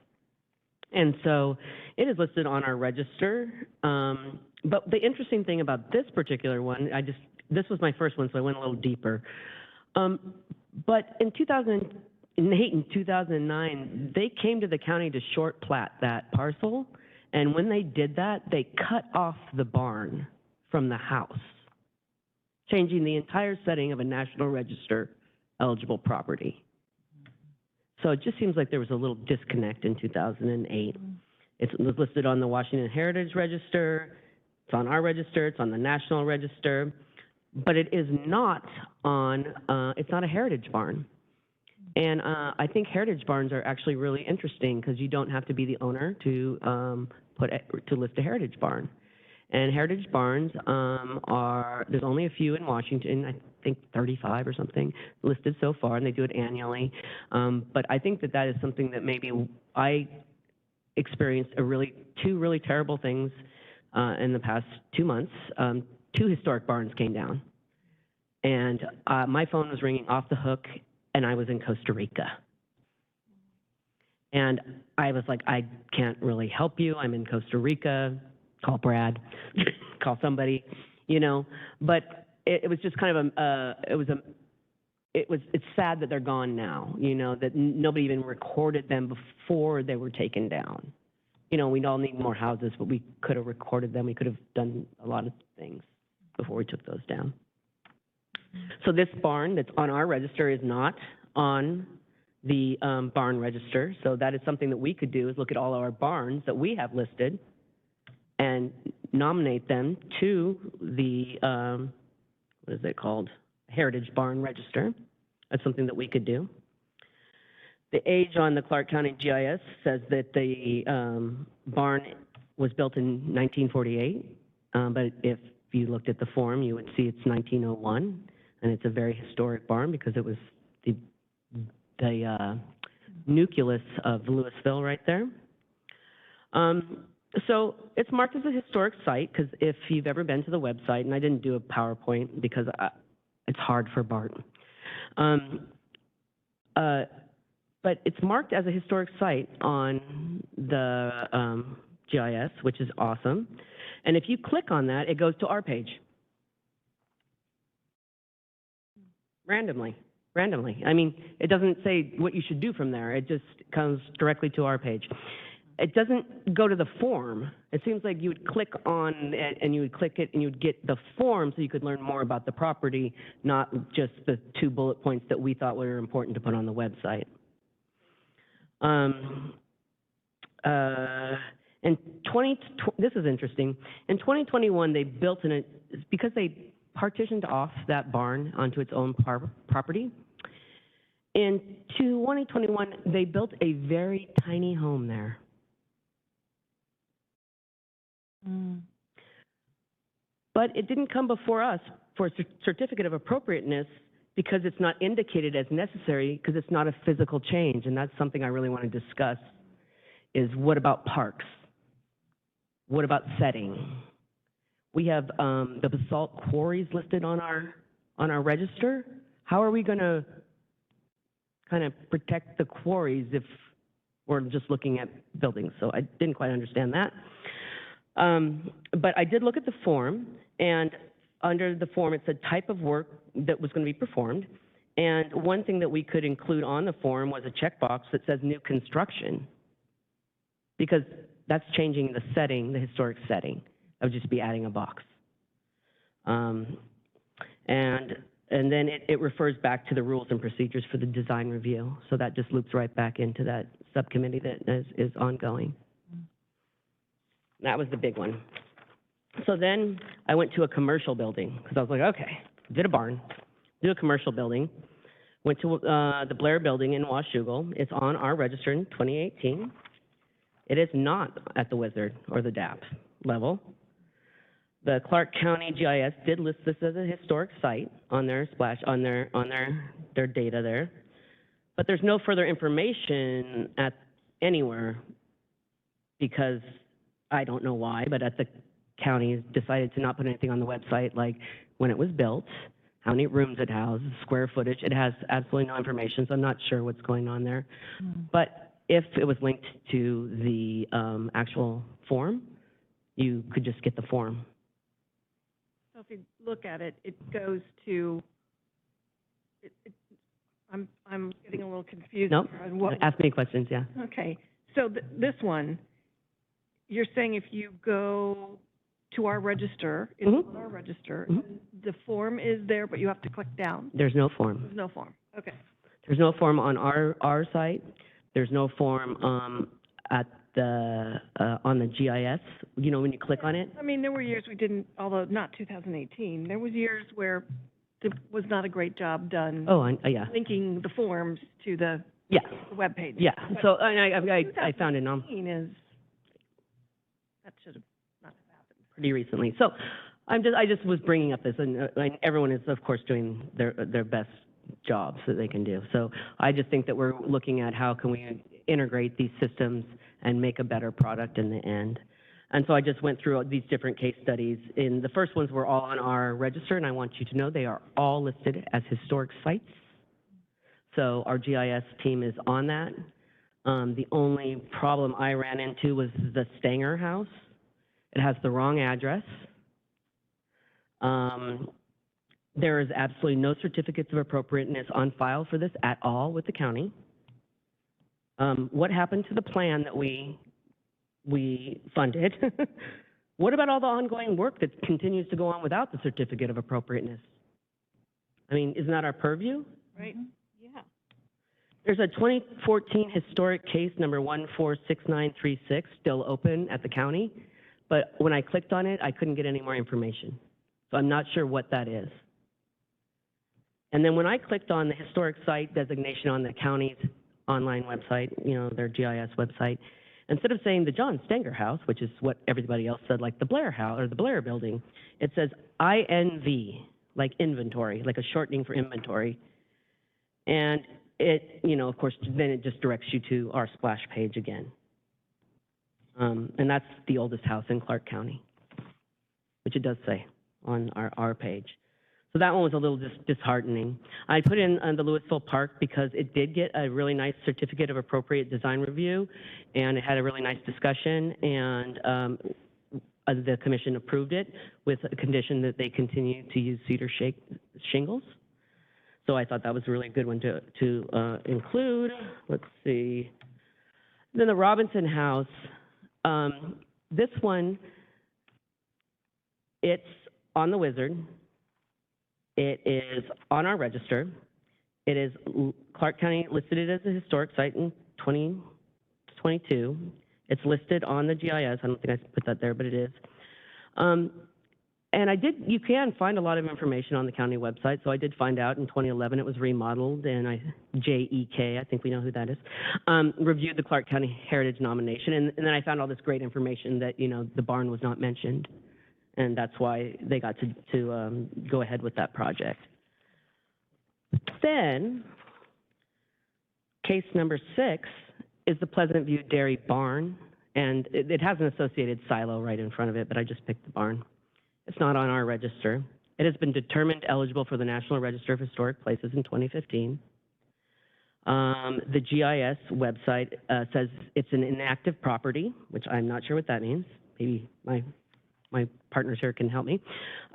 And so it is listed on our register. But the interesting thing about this particular one, this was my first one, so I went a little deeper. But in 2008 and 2009, they came to the county to short plat that parcel. And when they did that, they cut off the barn from the house, changing the entire setting of a National Register eligible property. So it just seems like there was a little disconnect in 2008. It was listed on the Washington Heritage Register, it's on our register, it's on the National Register, but it is not on, it's not a heritage barn. And I think heritage barns are actually really interesting because you don't have to be the owner to list a heritage barn. And heritage barns there's only a few in Washington, I think 35 or something listed so far, and they do it annually. But I think that is something that maybe I experienced two really terrible things in the past 2 months. 2 historic barns came down And my phone was ringing off the hook, and I was in Costa Rica. And I was like, I can't really help you. I'm in Costa Rica. Call Brad, call somebody, you know. But it was just kind of it's sad that they're gone now, you know, that nobody even recorded them before they were taken down. You know, we all need more houses, but we could have recorded them. We could have done a lot of things before we took those down. So this barn that's on our register is not on the barn register. So that is something that we could do, is look at all our barns that we have listed and nominate them to the, what is it called? Heritage Barn Register. That's something that we could do. The age on the Clark County GIS says that the barn was built in 1948, but if you looked at the form, you would see it's 1901, and it's a very historic barn because it was the nucleus of Louisville right there. So it's marked as a historic site because if you've ever been to the website, and I didn't do a PowerPoint because it's hard for Bart, but it's marked as a historic site on the GIS, which is awesome. And if you click on that, it goes to our page. Randomly. I mean, it doesn't say what you should do from there. It just comes directly to our page. It doesn't go to the form. It seems like you would click on it and you would click it and you would get the form so you could learn more about the property, not just the 2 bullet points that we thought were important to put on the website. This is interesting. In 2021, they built because they partitioned off that barn onto its own property. In 2021, they built a very tiny home there. But it didn't come before us for a certificate of appropriateness because it's not indicated as necessary because it's not a physical change. And that's something I really want to discuss is what about parks? What about setting? We have the basalt quarries listed on our register. How are we going to kind of protect the quarries if we're just looking at buildings? So I didn't quite understand that. But I did look at the form, and under the form it said type of work that was going to be performed. And one thing that we could include on the form was a checkbox that says new construction, because that's changing the setting, the historic setting. I would just be adding a box. And then it refers back to the rules and procedures for the design review. So that just loops right back into that subcommittee that is ongoing. That was the big one. So then I went to a commercial building because I was like, okay, did a barn, do a commercial building, went to the Blair Building in Washougal. It's on our register in 2018. It is not at the Wizard or the DAP level. The Clark County GIS did list this as a historic site on their their data there, but there's no further information at anywhere because I don't know why, but at the county decided to not put anything on the website, like when it was built, how many rooms it houses, square footage. It has absolutely no information, so I'm not sure what's going on there. But if it was linked to the actual form, you could just get the form. So if you look at it, it goes to, I'm getting a little confused. Nope. On what, Ask me questions, yeah. okay, so this one, you're saying if you go to our register, it's on our register, the form is there, but you have to click down. There's no form. There's no form, okay. There's no form on our site. There's no form at the on the GIS. You know, when you click on it. I mean, there were years we didn't, although not 2018, there was years where there was not a great job done. Oh, yeah. Linking the forms to the web page. Yeah. But So I found it on that should have not have happened. pretty recently. So I just was bringing up this, and everyone is of course doing their best jobs that they can do. So I just think that we're looking at how can we integrate these systems and make a better product in the end. And so I just went through these different case studies. And the first ones were all on our register, and I want you to know they are all listed as historic sites. So our GIS team is on that. The only problem I ran into was the Stanger House. It has the wrong address. There is absolutely no certificates of appropriateness on file for this at all with the county. What happened to the plan that we funded? What about all the ongoing work that continues to go on without the certificate of appropriateness? I mean, isn't that our purview? Right. Yeah. There's a 2014 historic case number 146936 still open at the county, but when I clicked on it, I couldn't get any more information. So I'm not sure what that is. And then when I clicked on the historic site designation on the county's online website, you know, their GIS website, instead of saying the John Stanger House, which is what everybody else said, like the Blair House or the Blair Building, it says INV, like inventory, like a shortening for inventory. And it, you know, of course, then it just directs you to our splash page again. And that's the oldest house in Clark County, which it does say on our page. So that one was a little disheartening. I put in the Louisville Park because it did get a really nice certificate of appropriate design review, and it had a really nice discussion, and the commission approved it with a condition that they continue to use cedar shingles. So I thought that was a really good one to include. Let's see. Then the Robinson House. This one, it's on the Wizard. It is on our register. It is Clark County listed it as a historic site in 2022. It's listed on the GIS. I don't think I put that there, but it is. And you can find a lot of information on the county website. So I did find out in 2011 it was remodeled, and JEK, I think we know who that is, reviewed the Clark County Heritage nomination. And then I found all this great information that, you know, the barn was not mentioned. And that's why they got to go ahead with that project. Then, case number 6 is the Pleasant View Dairy Barn. And it has an associated silo right in front of it, but I just picked the barn. It's not on our register. It has been determined eligible for the National Register of Historic Places in 2015. The GIS website says it's an inactive property, which I'm not sure what that means. Maybe my partners here can help me.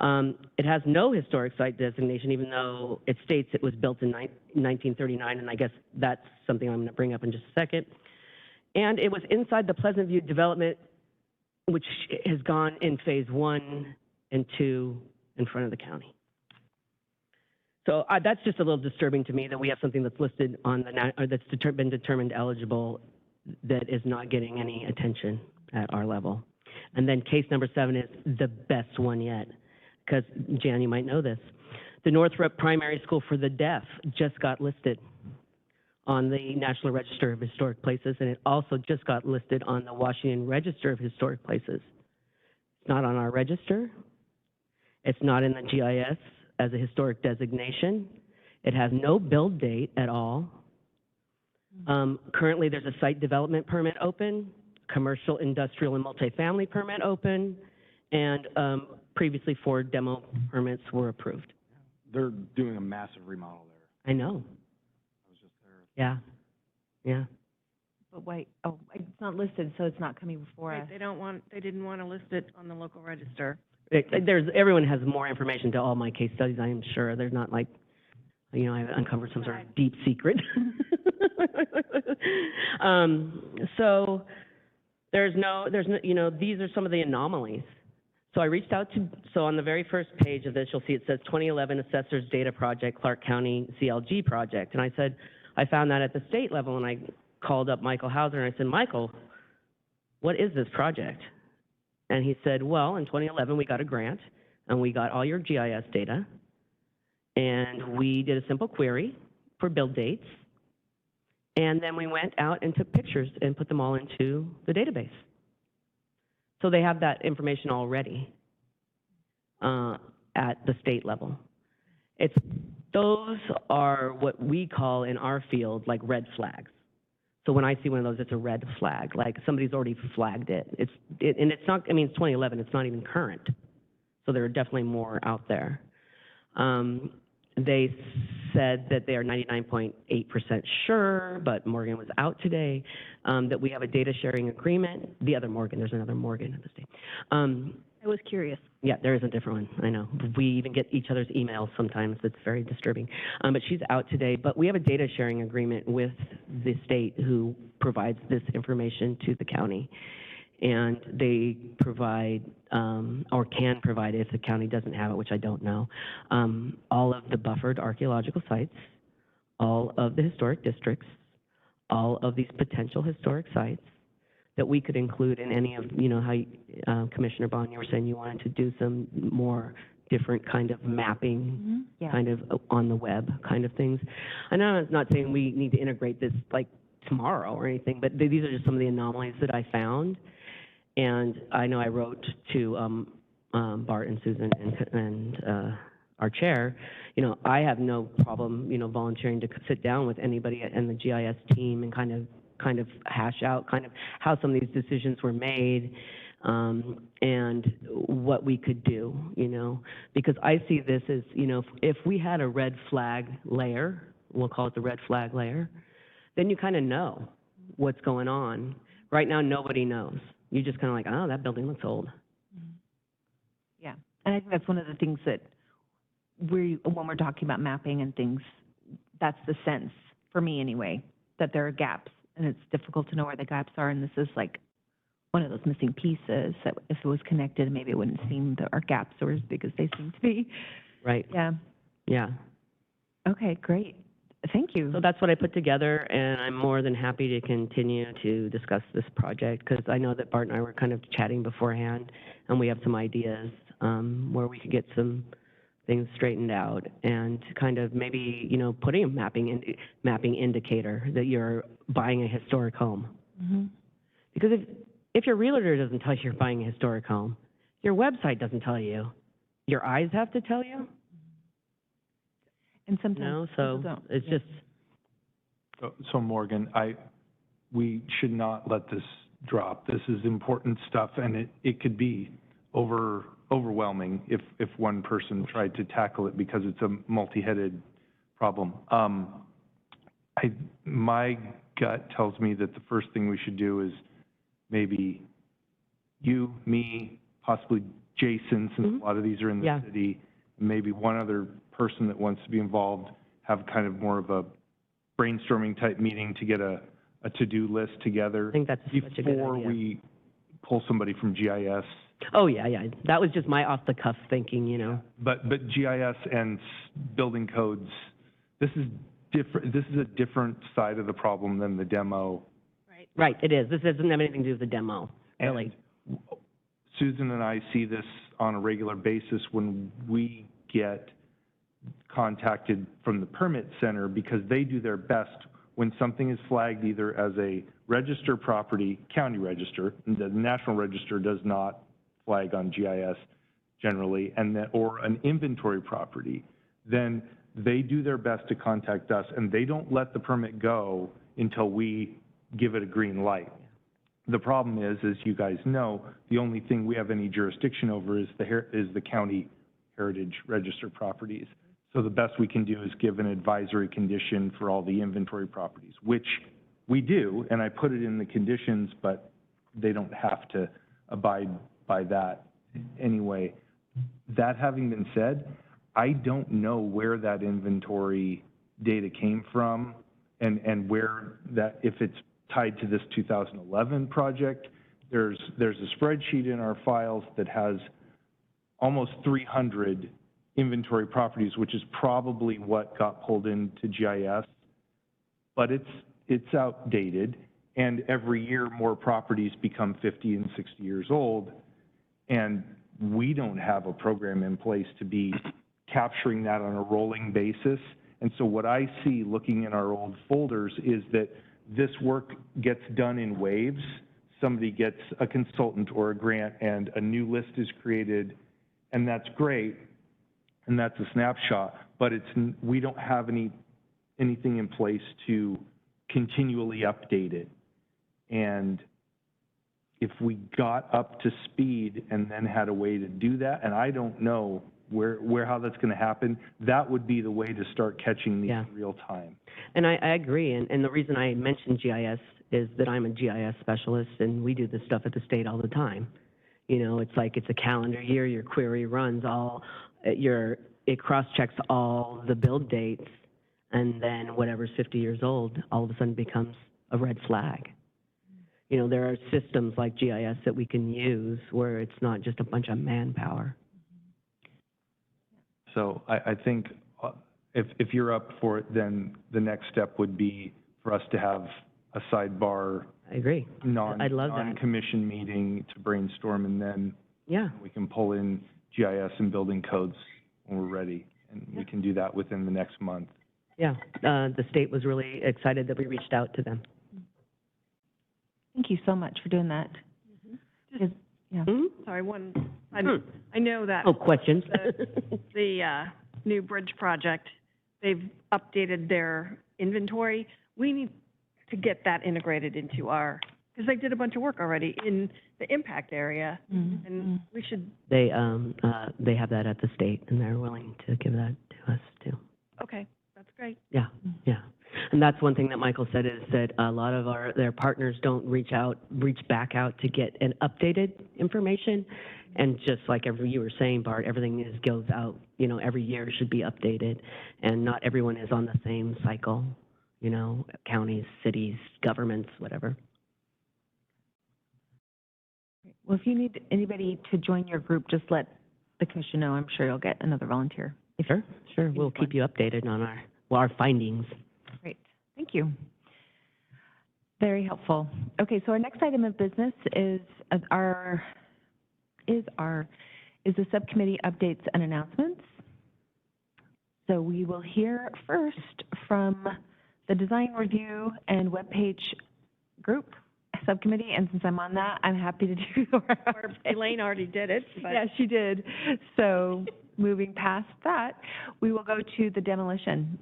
It has no historic site designation, even though it states it was built in 1939, and I guess that's something I'm going to bring up in just a second. And it was inside the Pleasant View development, which has gone in phase 1 and 2 in front of the county. So that's just a little disturbing to me that we have something that's listed on that's been determined eligible that is not getting any attention at our level. And then case number 7 is the best one yet, because Jan, you might know this. The Northrop Primary School for the Deaf just got listed on the National Register of Historic Places, and it also just got listed on the Washington Register of Historic Places. It's not on our register. It's not in the GIS as a historic designation. It has no build date at all. Currently, there's a site development permit open, commercial, industrial, and multifamily permit open, and previously 4 demo permits were approved. They're doing a massive remodel there. I know. I was just there. Yeah. Yeah. But wait, oh, it's not listed, so it's not coming before us. Right, they didn't want to list it on the local register. Everyone has more information to all my case studies, I am sure. There's not like, you know, I uncovered some sort of deep secret. So there's no, you know, these are some of the anomalies. So I reached out so on the very first page of this, you'll see it says 2011 Assessor's Data Project, Clark County CLG project. And I said, I found that at the state level, and I called up Michael Hauser and I said, Michael, what is this project? And he said, well, in 2011, we got a grant and we got all your GIS data, and we did a simple query for build dates. And then we went out and took pictures and put them all into the database. So they have that information already at the state level. Those are what we call in our field like red flags. So when I see one of those, it's a red flag, like somebody's already flagged it. And it's not, I mean, it's 2011, it's not even current. So there are definitely more out there. They said that they are 99.8% sure, but Morgan was out today, that we have a data sharing agreement. The other Morgan, there's another Morgan in the state. I was curious. Yeah, there is a different one, I know. We even get each other's emails sometimes, it's very disturbing. But she's out today, but we have a data sharing agreement with the state who provides this information to the county. And they provide, or can provide if the county doesn't have it, which I don't know, all of the buffered archaeological sites, all of the historic districts, all of these potential historic sites, that we could include in any of, you know, how Commissioner Bond, you were saying you wanted to do some more different kind of mapping, Yeah. kind of on the web kind of things. I know I'm not saying we need to integrate this like tomorrow or anything, but these are just some of the anomalies that I found. And I know I wrote to Bart and Susan and our chair, you know, I have no problem, you know, volunteering to sit down with anybody in the GIS team and kind of hash out kind of how some of these decisions were made, and what we could do, you know, because I see this as, you know, if we had a red flag layer, we'll call it the red flag layer, then you kind of know what's going on. Right now, nobody knows. You just kind of like, oh, that building looks old. Yeah, and I think that's one of the things that when we're talking about mapping and things, that's the sense, for me anyway, that there are gaps, and it's difficult to know where the gaps are, and this is like one of those missing pieces that if it was connected, maybe it wouldn't seem that our gaps are as big as they seem to be. Right. Yeah. Yeah. Okay, great. Thank you. So that's what I put together, and I'm more than happy to continue to discuss this project, because I know that Bart and I were kind of chatting beforehand, and we have some ideas where we could get some things straightened out, and kind of maybe, you know, putting a mapping indicator that you're buying a historic home. Mm-hmm. Because if your realtor doesn't tell you you're buying a historic home, your website doesn't tell you, your eyes have to tell you. And sometimes No, people so don't. it's Yeah. just, So Morgan, we should not let this drop. This is important stuff, and it could be overwhelming if one person tried to tackle it, because it's a multi-headed problem. My gut tells me that the first thing we should do is maybe you, me, possibly Jason, since a lot of these are in the city, maybe one other person that wants to be involved, have kind of more of a brainstorming type meeting to get a to-do list together. I think that's such a good idea. Before we pull somebody from GIS. Oh, yeah. That was just my off-the-cuff thinking, you know. But GIS and building codes, this is different. This is a different side of the problem than the demo. Right, it is. This doesn't have anything to do with the demo, really. And Susan and I see this on a regular basis when we get contacted from the permit center, because they do their best when something is flagged either as a register property, county register, the National Register does not flag on GIS generally, and that, or an inventory property, then they do their best to contact us, and they don't let the permit go until we give it a green light. The problem is, as you guys know, the only thing we have any jurisdiction over is the county heritage register properties. So the best we can do is give an advisory condition for all the inventory properties, which we do, and I put it in the conditions, but they don't have to abide by that anyway. That having been said, I don't know where that inventory data came from, and where that, if it's tied to this 2011 project. There's a spreadsheet in our files that has almost 300 inventory properties, which is probably what got pulled into GIS, but it's outdated, and every year more properties become 50 and 60 years old, and we don't have a program in place to be capturing that on a rolling basis. And so what I see looking in our old folders is that this work gets done in waves. Somebody gets a consultant or a grant and a new list is created, and that's great, and that's a snapshot, but we don't have anything in place to continually update it. And if we got up to speed and then had a way to do that, and I don't know how that's going to happen, that would be the way to start catching these Yeah. in real time. And I agree, and the reason I mentioned GIS is that I'm a GIS specialist, and we do this stuff at the state all the time. You know, it's like it's a calendar year, your query runs it cross-checks all the build dates, and then whatever's 50 years old, all of a sudden becomes a red flag. You know, there are systems like GIS that we can use where it's not just a bunch of manpower. So I think if you're up for it, then the next step would be for us to have a sidebar I agree. I'd love that. non-commission meeting to brainstorm, and then Yeah, we can pull in GIS and building codes when we're ready. And we can do that within the next month. yeah. The state was really excited that we reached out to them. Thank you so much for doing that. Because- yeah. Mhm. Sorry, I know that Oh, questions? the new bridge project, they've updated their inventory. We need to get that integrated into because they did a bunch of work already in the impact area, and we should, They have that at the state, and they're willing to give that to us too. okay, that's great. Yeah, yeah. And that's one thing that Michael said, is that a lot of their partners don't reach back out to get an updated information. And just like you were saying, Bart, everything goes out, you know, every year should be updated. And not everyone is on the same cycle, you know, counties, cities, governments, whatever. Well, if you need anybody to join your group, just let the commission know. I'm sure you'll get another volunteer. Sure. We'll keep you updated on our findings. Great, thank you. Very helpful. Okay, so our next item of business is the subcommittee updates and announcements. So we will hear first from the Design Review and Webpage Group Subcommittee, and since I'm on that, I'm happy to do Elaine already did it, but. Yeah, she did. So moving past that, we will go to the Demolition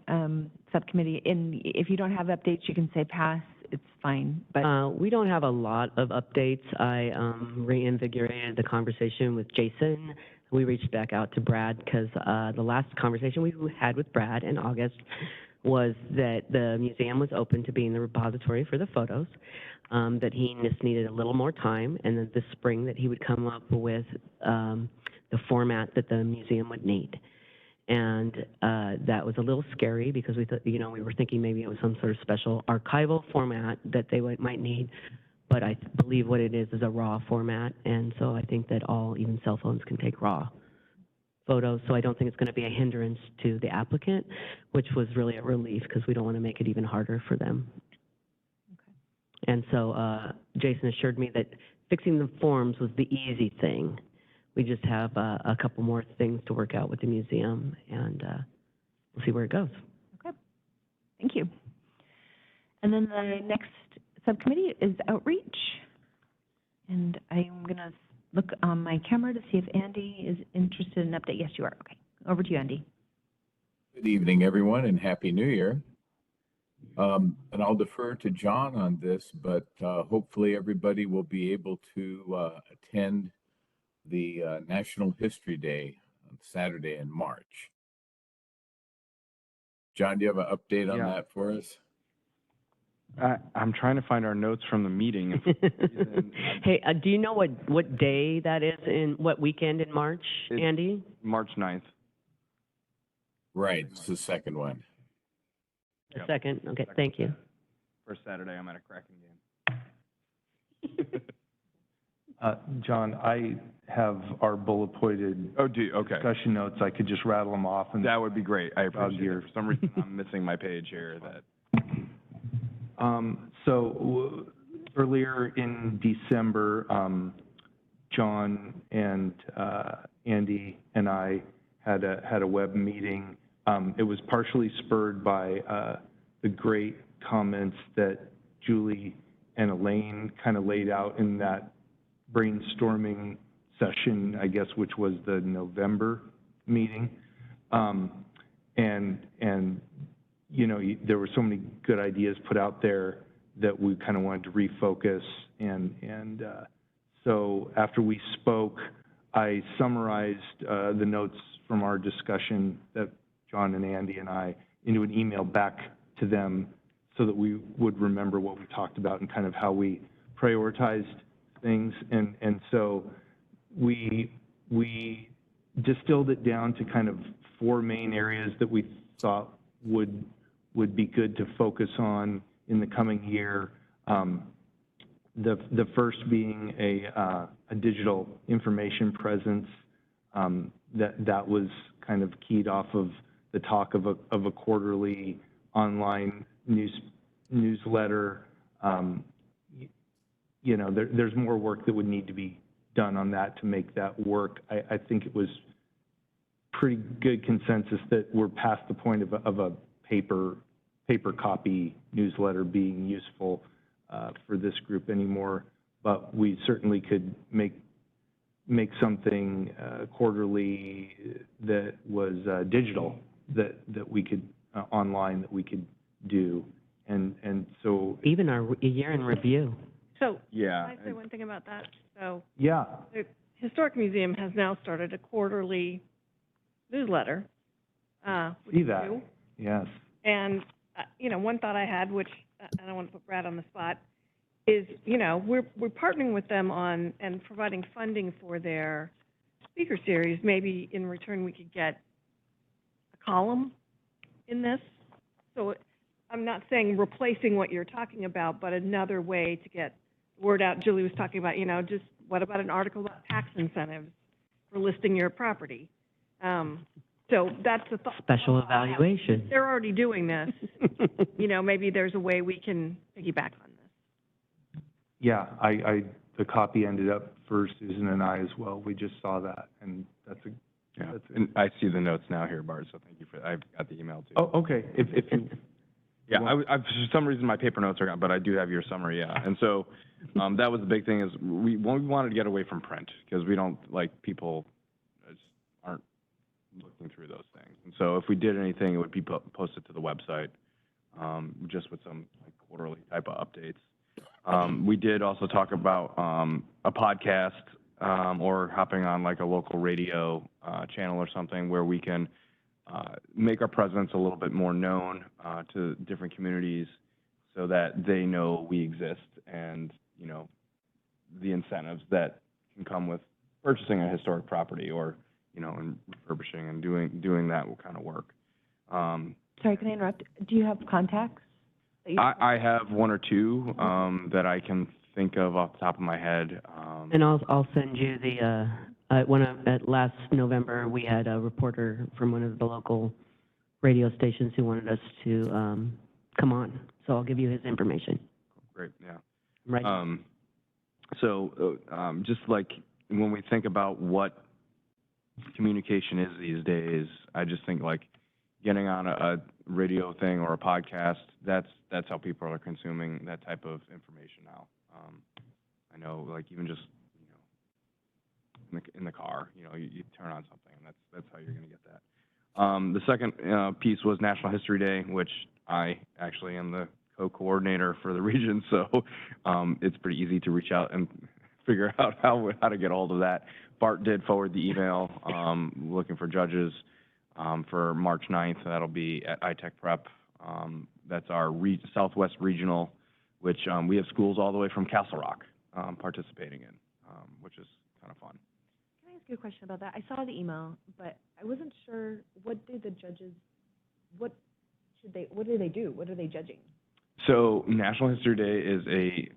Subcommittee. And if you don't have updates, you can say pass. It's fine, but. We don't have a lot of updates. I reinvigorated the conversation with Jason. We reached back out to Brad because the last conversation we had with Brad in August was that the museum was open to being the repository for the photos, that he just needed a little more time, and that this spring that he would come up with the format that the museum would need. And that was a little scary because we thought, you know, we were thinking maybe it was some sort of special archival format that they might need, but I believe what it is a raw format, and so I think that even cell phones can take raw photos, so I don't think it's going to be a hindrance to the applicant, which was really a relief because we don't want to make it even harder for them. Okay. And so Jason assured me that fixing the forms was the easy thing. We just have a couple more things to work out with the museum, and we'll see where it goes. Okay, thank you. And then the next subcommittee is Outreach, and I'm going to look on my camera to see if Andy is interested in an update. Yes, you are. Okay, over to you, Andy. Good evening, everyone, and Happy New Year. And I'll defer to John on this, but hopefully everybody will be able to attend the National History Day on Saturday in March. John, do you have an update on that for us? I'm trying to find our notes from the meeting. Hey, do you know what day that is what weekend in March, Andy? March 9th. Right, it's the second one. The second, okay, thank you. First Saturday, I'm at a Kraken game. John, I have our bullet pointed discussion notes. I could just rattle them off. And that would be great. I appreciate it. For some reason, I'm missing my page here. So earlier in December, John and Andy and I had a web meeting. It was partially spurred by the great comments that Julie and Elaine kind of laid out in that brainstorming session, I guess, which was the November meeting. And you know, there were so many good ideas put out there that we kind of wanted to refocus. And so after we spoke, I summarized the notes from our discussion that John and Andy and I into an email back to them so that we would remember what we talked about and kind of how we prioritized things. And so we distilled it down to kind of 4 main areas that we thought would be good to focus on in the coming year. The first being a digital information presence that was kind of keyed off of the talk of a quarterly online newsletter. You know, there's more work that would need to be done on that to make that work. I think it was pretty good consensus that we're past the point of a paper copy newsletter being useful for this group anymore, but we certainly could make something quarterly that was digital that we could online that we could do, and so Even our year in review. So, Yeah. can I say one thing about that? So, yeah. the Historic Museum has now started a quarterly newsletter. Which See is that? new. Yes. And, you know, one thought I had, which I don't want to put Brad on the spot, is, you know, we're partnering with them on and providing funding for their speaker series. Maybe in return we could get a column in this. So I'm not saying replacing what you're talking about, but another way to get word out. Julie was talking about, you know, just what about an article about tax incentives for listing your property? So that's a thought. Special evaluation. They're already doing this. You know, maybe there's a way we can piggyback on this. Yeah, the copy ended up for Susan and I as well. We just saw that, and Yeah, and I see the notes now here, Bart, so thank you for, I've got the email too. Oh, okay. If you, Yeah, I for some reason my paper notes are gone, but I do have your summary, yeah. And so, that was the big thing is we wanted to get away from print because we don't, like, people just aren't looking through those things. And so if we did anything, it would be posted to the website, just with some like quarterly type of updates. We did also talk about, a podcast, or hopping on like a local radio, channel or something where we can, make our presence a little bit more known to different communities so that they know we exist and, you know, the incentives that can come with purchasing a historic property or, you know, and refurbishing and doing that kind of work. Sorry, can I interrupt? Do you have contacts? That you I have 1 or 2 that I can think of off the top of my head. And I'll send you the, at last November, we had a reporter from one of the local radio stations who wanted us to, come on. So I'll give you his information. Great, yeah. Right. Just like when we think about what communication is these days, I just think like getting on a radio thing or a podcast, that's how people are consuming that type of information now. I know, like even just, you know, in the car, you know, you turn on something and that's how you're going to get that. The second piece was National History Day, which I actually am the co-coordinator for the region, so it's pretty easy to reach out and figure out how to get a hold of that. Bart did forward the email looking for judges for March 9th. That'll be at iTech Prep. That's our Southwest Regional, which we have schools all the way from Castle Rock participating in, which is kind of fun. Can I ask you a question about that? I saw the email, but I wasn't sure, what do the judges, what do they do? What are they judging? So National History Day is a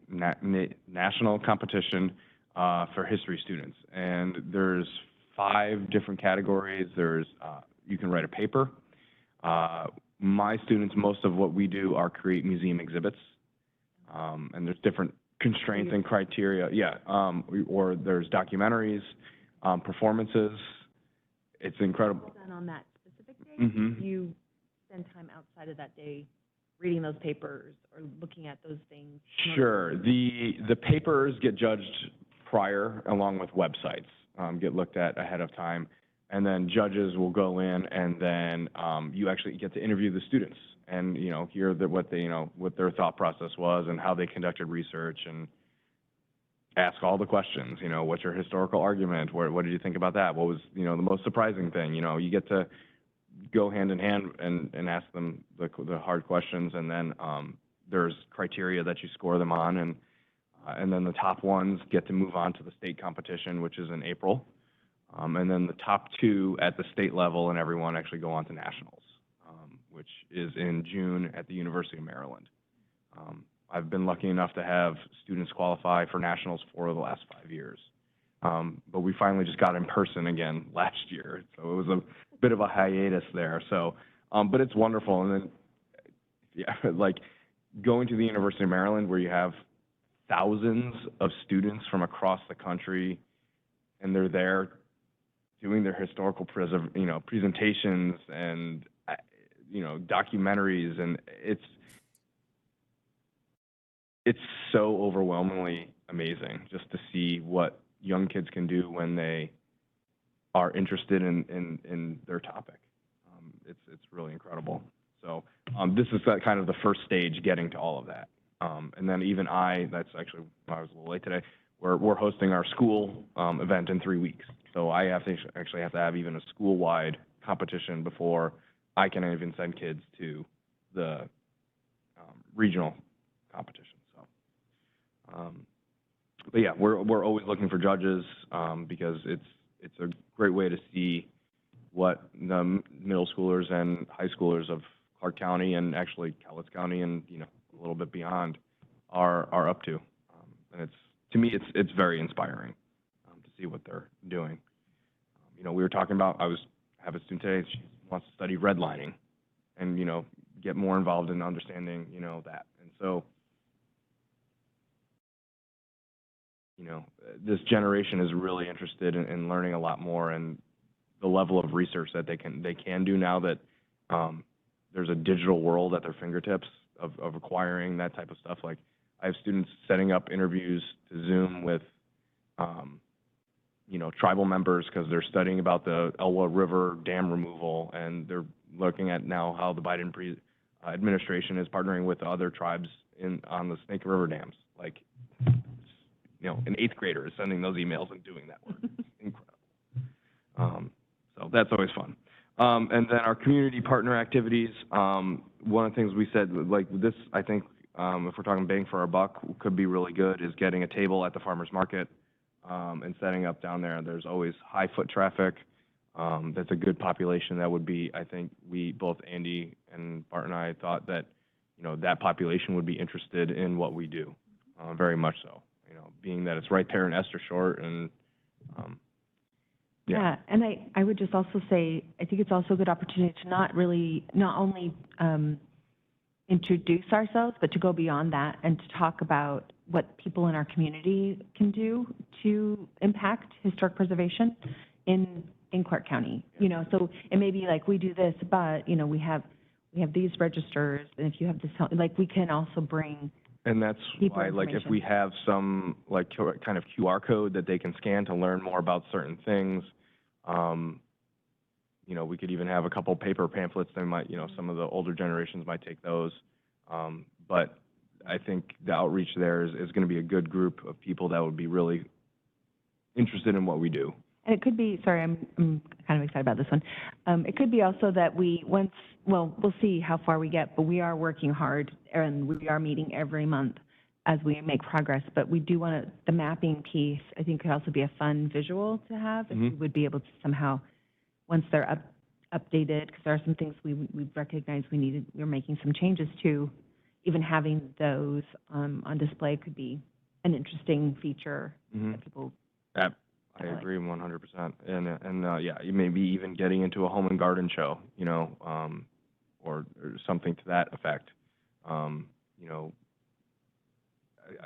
national competition for history students, and there's 5 different categories. There's you can write a paper. My students, most of what we do are create museum exhibits, and there's different constraints and criteria. Yeah, or there's documentaries, performances. It's incredible. Done on that specific day? Mm-hmm. Do you spend time outside of that day reading those papers or looking at those things? Sure. The papers get judged prior, along with websites, get looked at ahead of time, And then judges will go in, and then you actually get to interview the students and, you know, hear what they, you know, what their thought process was and how they conducted research, and ask all the questions. You know, what's your historical argument? What did you think about that? What was, you know, the most surprising thing? You know, you get to go hand in hand and ask them the hard questions, and then there's criteria that you score them on, and then the top ones get to move on to the state competition, which is in April. And then the top two at the state level and everyone actually go on to nationals, which is in June at the University of Maryland. I've been lucky enough to have students qualify for nationals for the last 5 years. But we finally just got in person again last year, so it was a bit of a hiatus there. So, but it's wonderful. And then, yeah, like going to the University of Maryland, where you have thousands of students from across the country, and they're there doing their historical presentations and, you know, documentaries, and it's so overwhelmingly amazing just to see what young kids can do when they are interested in their topic. It's really incredible. So this is kind of the first stage getting to all of that. And then even that's actually, I was a little late today, we're hosting our school event in 3 weeks. So I actually have to have even a school-wide competition before I can even send kids to the regional competition. So, but yeah, we're always looking for judges because it's a great way to see what the middle schoolers and high schoolers of Clark County, and actually Cowlitz County, and, you know, a little bit beyond are up to. And to me, it's very inspiring to see what they're doing. You know, we were talking about, I have a student today, she wants to study redlining and, you know, get more involved in understanding, you know, that. And so, you know, this generation is really interested in learning a lot more, and the level of research that they can do now that there's a digital world at their fingertips of acquiring that type of stuff. Like, I have students setting up interviews to Zoom with, you know, tribal members, because they're studying about the Elwha River dam removal, and they're looking at now how the Biden administration is partnering with other tribes on the Snake River dams. Like, you know, an 8th grader is sending those emails and doing that work. It's incredible. So that's always fun. And then our community partner activities, one of the things we said, like this, I think, if we're talking bang for our buck, could be really good, is getting a table at the farmer's market and setting up down there. There's always high foot traffic. That's a good population. That would be, I think, both Andy and Bart and I thought that, you know, that population would be interested in what we do, very much so. You know, being that it's right there in Esther Short, and yeah, and I would just also say, I think it's also a good opportunity to not only introduce ourselves, but to go beyond that and to talk about what people in our community can do to impact historic preservation in Clark County. You know, so it may be like, we do this, but, you know, we have these registers, and if you have this, like, we can also bring. And that's why, like, if we have some, like, kind of QR code that they can scan to learn more about certain things, you know, we could even have a couple paper pamphlets. They might, you know, some of the older generations might take those. But I think the outreach there is going to be a good group of people that would be really interested in what we do. And it could be, sorry, I'm kind of excited about this one. It could be also that we'll see how far we get, but we are working hard, and we are meeting every month as we make progress. But we do want the mapping piece, I think, could also be a fun visual to have. If we would be able to somehow, once they're updated, because there are some things we recognize we're making some changes to, even having those on display could be an interesting feature that people. I agree 100%. And yeah, you may be even getting into a home and garden show, you know, or something to that effect. You know,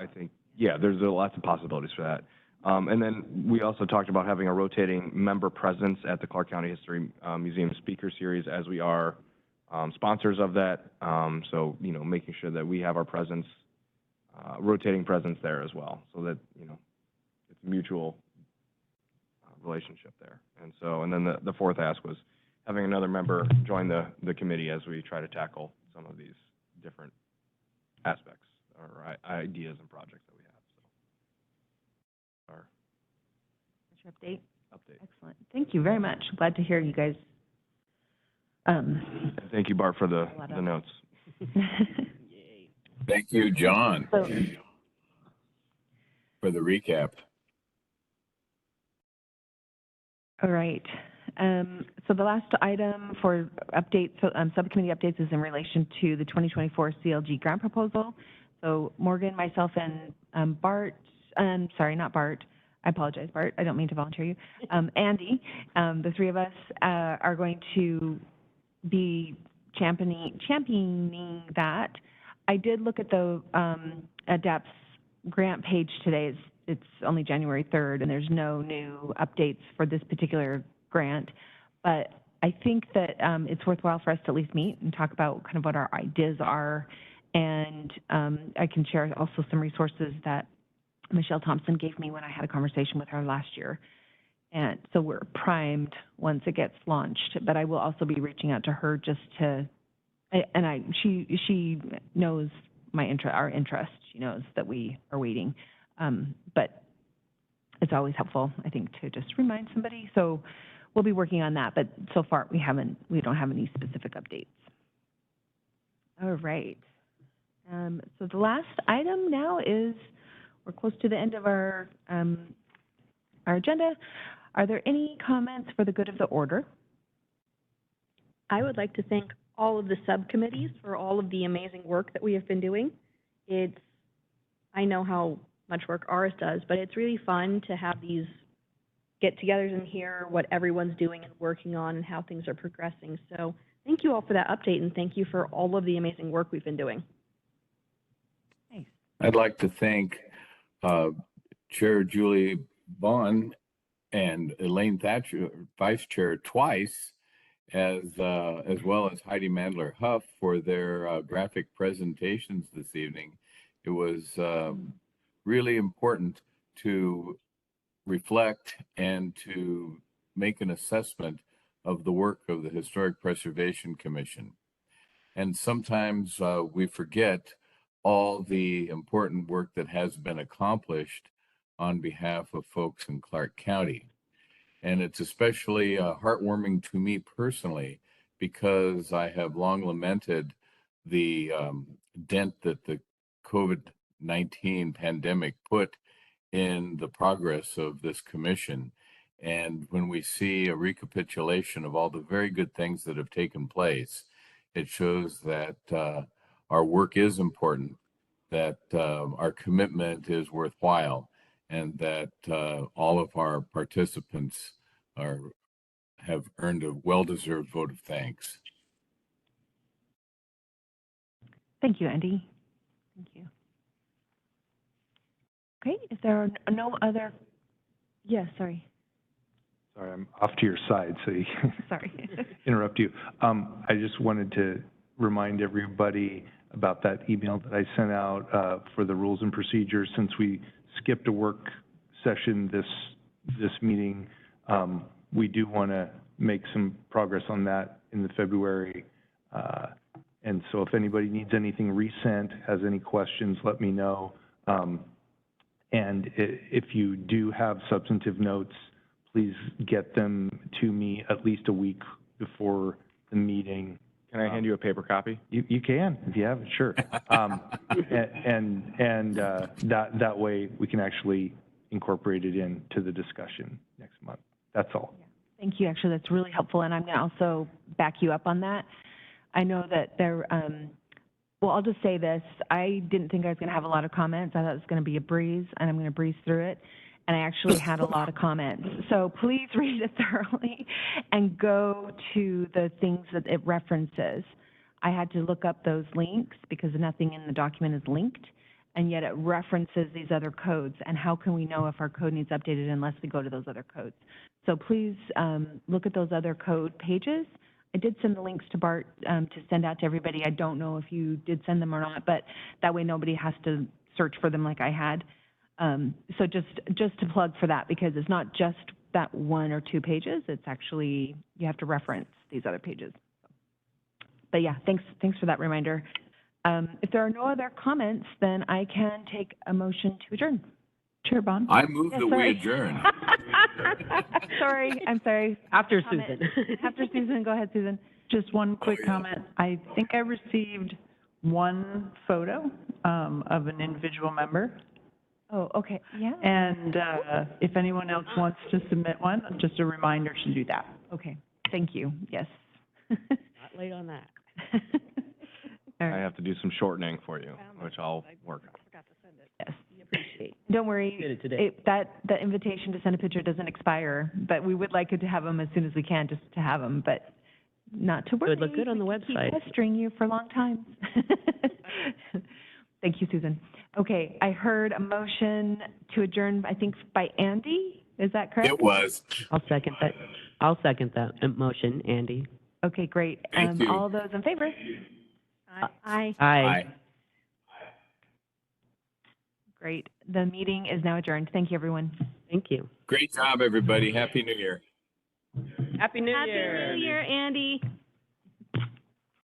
I think, yeah, there's lots of possibilities for that. And then we also talked about having a rotating member presence at the Clark County History Museum Speaker Series, as we are sponsors of that. So, you know, making sure that we have our presence, rotating presence there as well, so that, you know, it's mutual relationship there. And so, and then the fourth ask was having another member join the committee as we try to tackle some of these different aspects or ideas and projects that we have. So, our That's your update. update. Excellent. Thank you very much. Glad to hear you guys. And thank you, Bart, for the notes. Thank you, John, So, for the recap. all right. So the last item for updates, subcommittee updates is in relation to the 2024 CLG grant proposal. So Morgan, myself, and Bart, sorry, not Bart. I apologize, Bart. I don't mean to volunteer you. Andy, the three of us are going to be championing that. I did look at the ADAPT's grant page today. It's only January 3rd, and there's no new updates for this particular grant. But I think that it's worthwhile for us to at least meet and talk about kind of what our ideas are. And I can share also some resources that Michelle Thompson gave me when I had a conversation with her last year. And so we're primed once it gets launched. But I will also be reaching out to her just to, and she knows our interest. She knows that we are waiting. But it's always helpful, I think, to just remind somebody. So we'll be working on that. But so far we don't have any specific updates. All right. So the last item now is, we're close to the end of our agenda. Are there any comments for the good of the order? I would like to thank all of the subcommittees for all of the amazing work that we have been doing. I know how much work ours does, but it's really fun to have these get-togethers and hear what everyone's doing and working on and how things are progressing. So thank you all for that update, and thank you for all of the amazing work we've been doing. Nice. I'd like to thank Chair Julie Bond and Elaine Thatcher, Vice Chair, twice, as well as Heidi Mandler Huff for their graphic presentations this evening. It was really important to reflect and to make an assessment of the work of the Historic Preservation Commission. And sometimes we forget all the important work that has been accomplished on behalf of folks in Clark County. And it's especially heartwarming to me personally, because I have long lamented the dent that the COVID-19 pandemic put in the progress of this commission. And when we see a recapitulation of all the very good things that have taken place, it shows that our work is important, that our commitment is worthwhile, and that all of our participants have earned a well-deserved vote of thanks. Thank you, Andy. Thank you. Okay, if there are no other, yes, sorry. Sorry, I'm off to your side, so you Sorry. interrupt you. I just wanted to remind everybody about that email that I sent out for the rules and procedures. Since we skipped a work session this meeting, we do want to make some progress on that in the February. And so if anybody needs anything resent, has any questions, let me know. And if you do have substantive notes, please get them to me at least a week before the meeting. Can I hand you a paper copy? You can, if you have it, sure. That way we can actually incorporate it into the discussion next month. That's all. Yeah. Thank you. Actually, that's really helpful, and I'm going to also back you up on that. I know that well, I'll just say this. I didn't think I was going to have a lot of comments. I thought it was going to be a breeze, and I'm going to breeze through it. And I actually had a lot of comments. So please read it thoroughly and go to the things that it references. I had to look up those links because nothing in the document is linked, and yet it references these other codes. And how can we know if our code needs updated unless we go to those other codes? So please look at those other code pages. I did send the links to Bart to send out to everybody. I don't know if you did send them or not, but that way nobody has to search for them like I had. So just to plug for that, because it's not just that 1 or 2 pages. It's actually, you have to reference these other pages. But yeah, thanks for that reminder. If there are no other comments, then I can take a motion to adjourn. Chair Bond? I move Yeah, that we sorry. adjourn. I'm sorry. After Comment. Susan. After Susan, go ahead, Susan. Just one quick yeah. comment. I think I received one photo of an individual member. Oh, okay, yeah. And if anyone else wants to submit one, just a reminder to do that. Okay, thank you, yes. Not late on that. All I right, have to do some shortening for you, which I'll work on. yes. Appreciate. Don't worry. Did it today. The invitation to send a picture doesn't expire, but we would like it to have them as soon as we can, just to have them, but not to worry. would look good on the We can website. Keep pestering you for a long time. Thank you, Susan. Okay, I heard a motion to adjourn, I think by Andy, is that correct? It was. I'll second that motion, Andy. Okay, great. Thank you. All those in favor? Aye. Aye. Great. The meeting is now adjourned. Thank you, everyone. Thank you. Great job, everybody. Happy New Year. Happy New Happy New Year, Andy.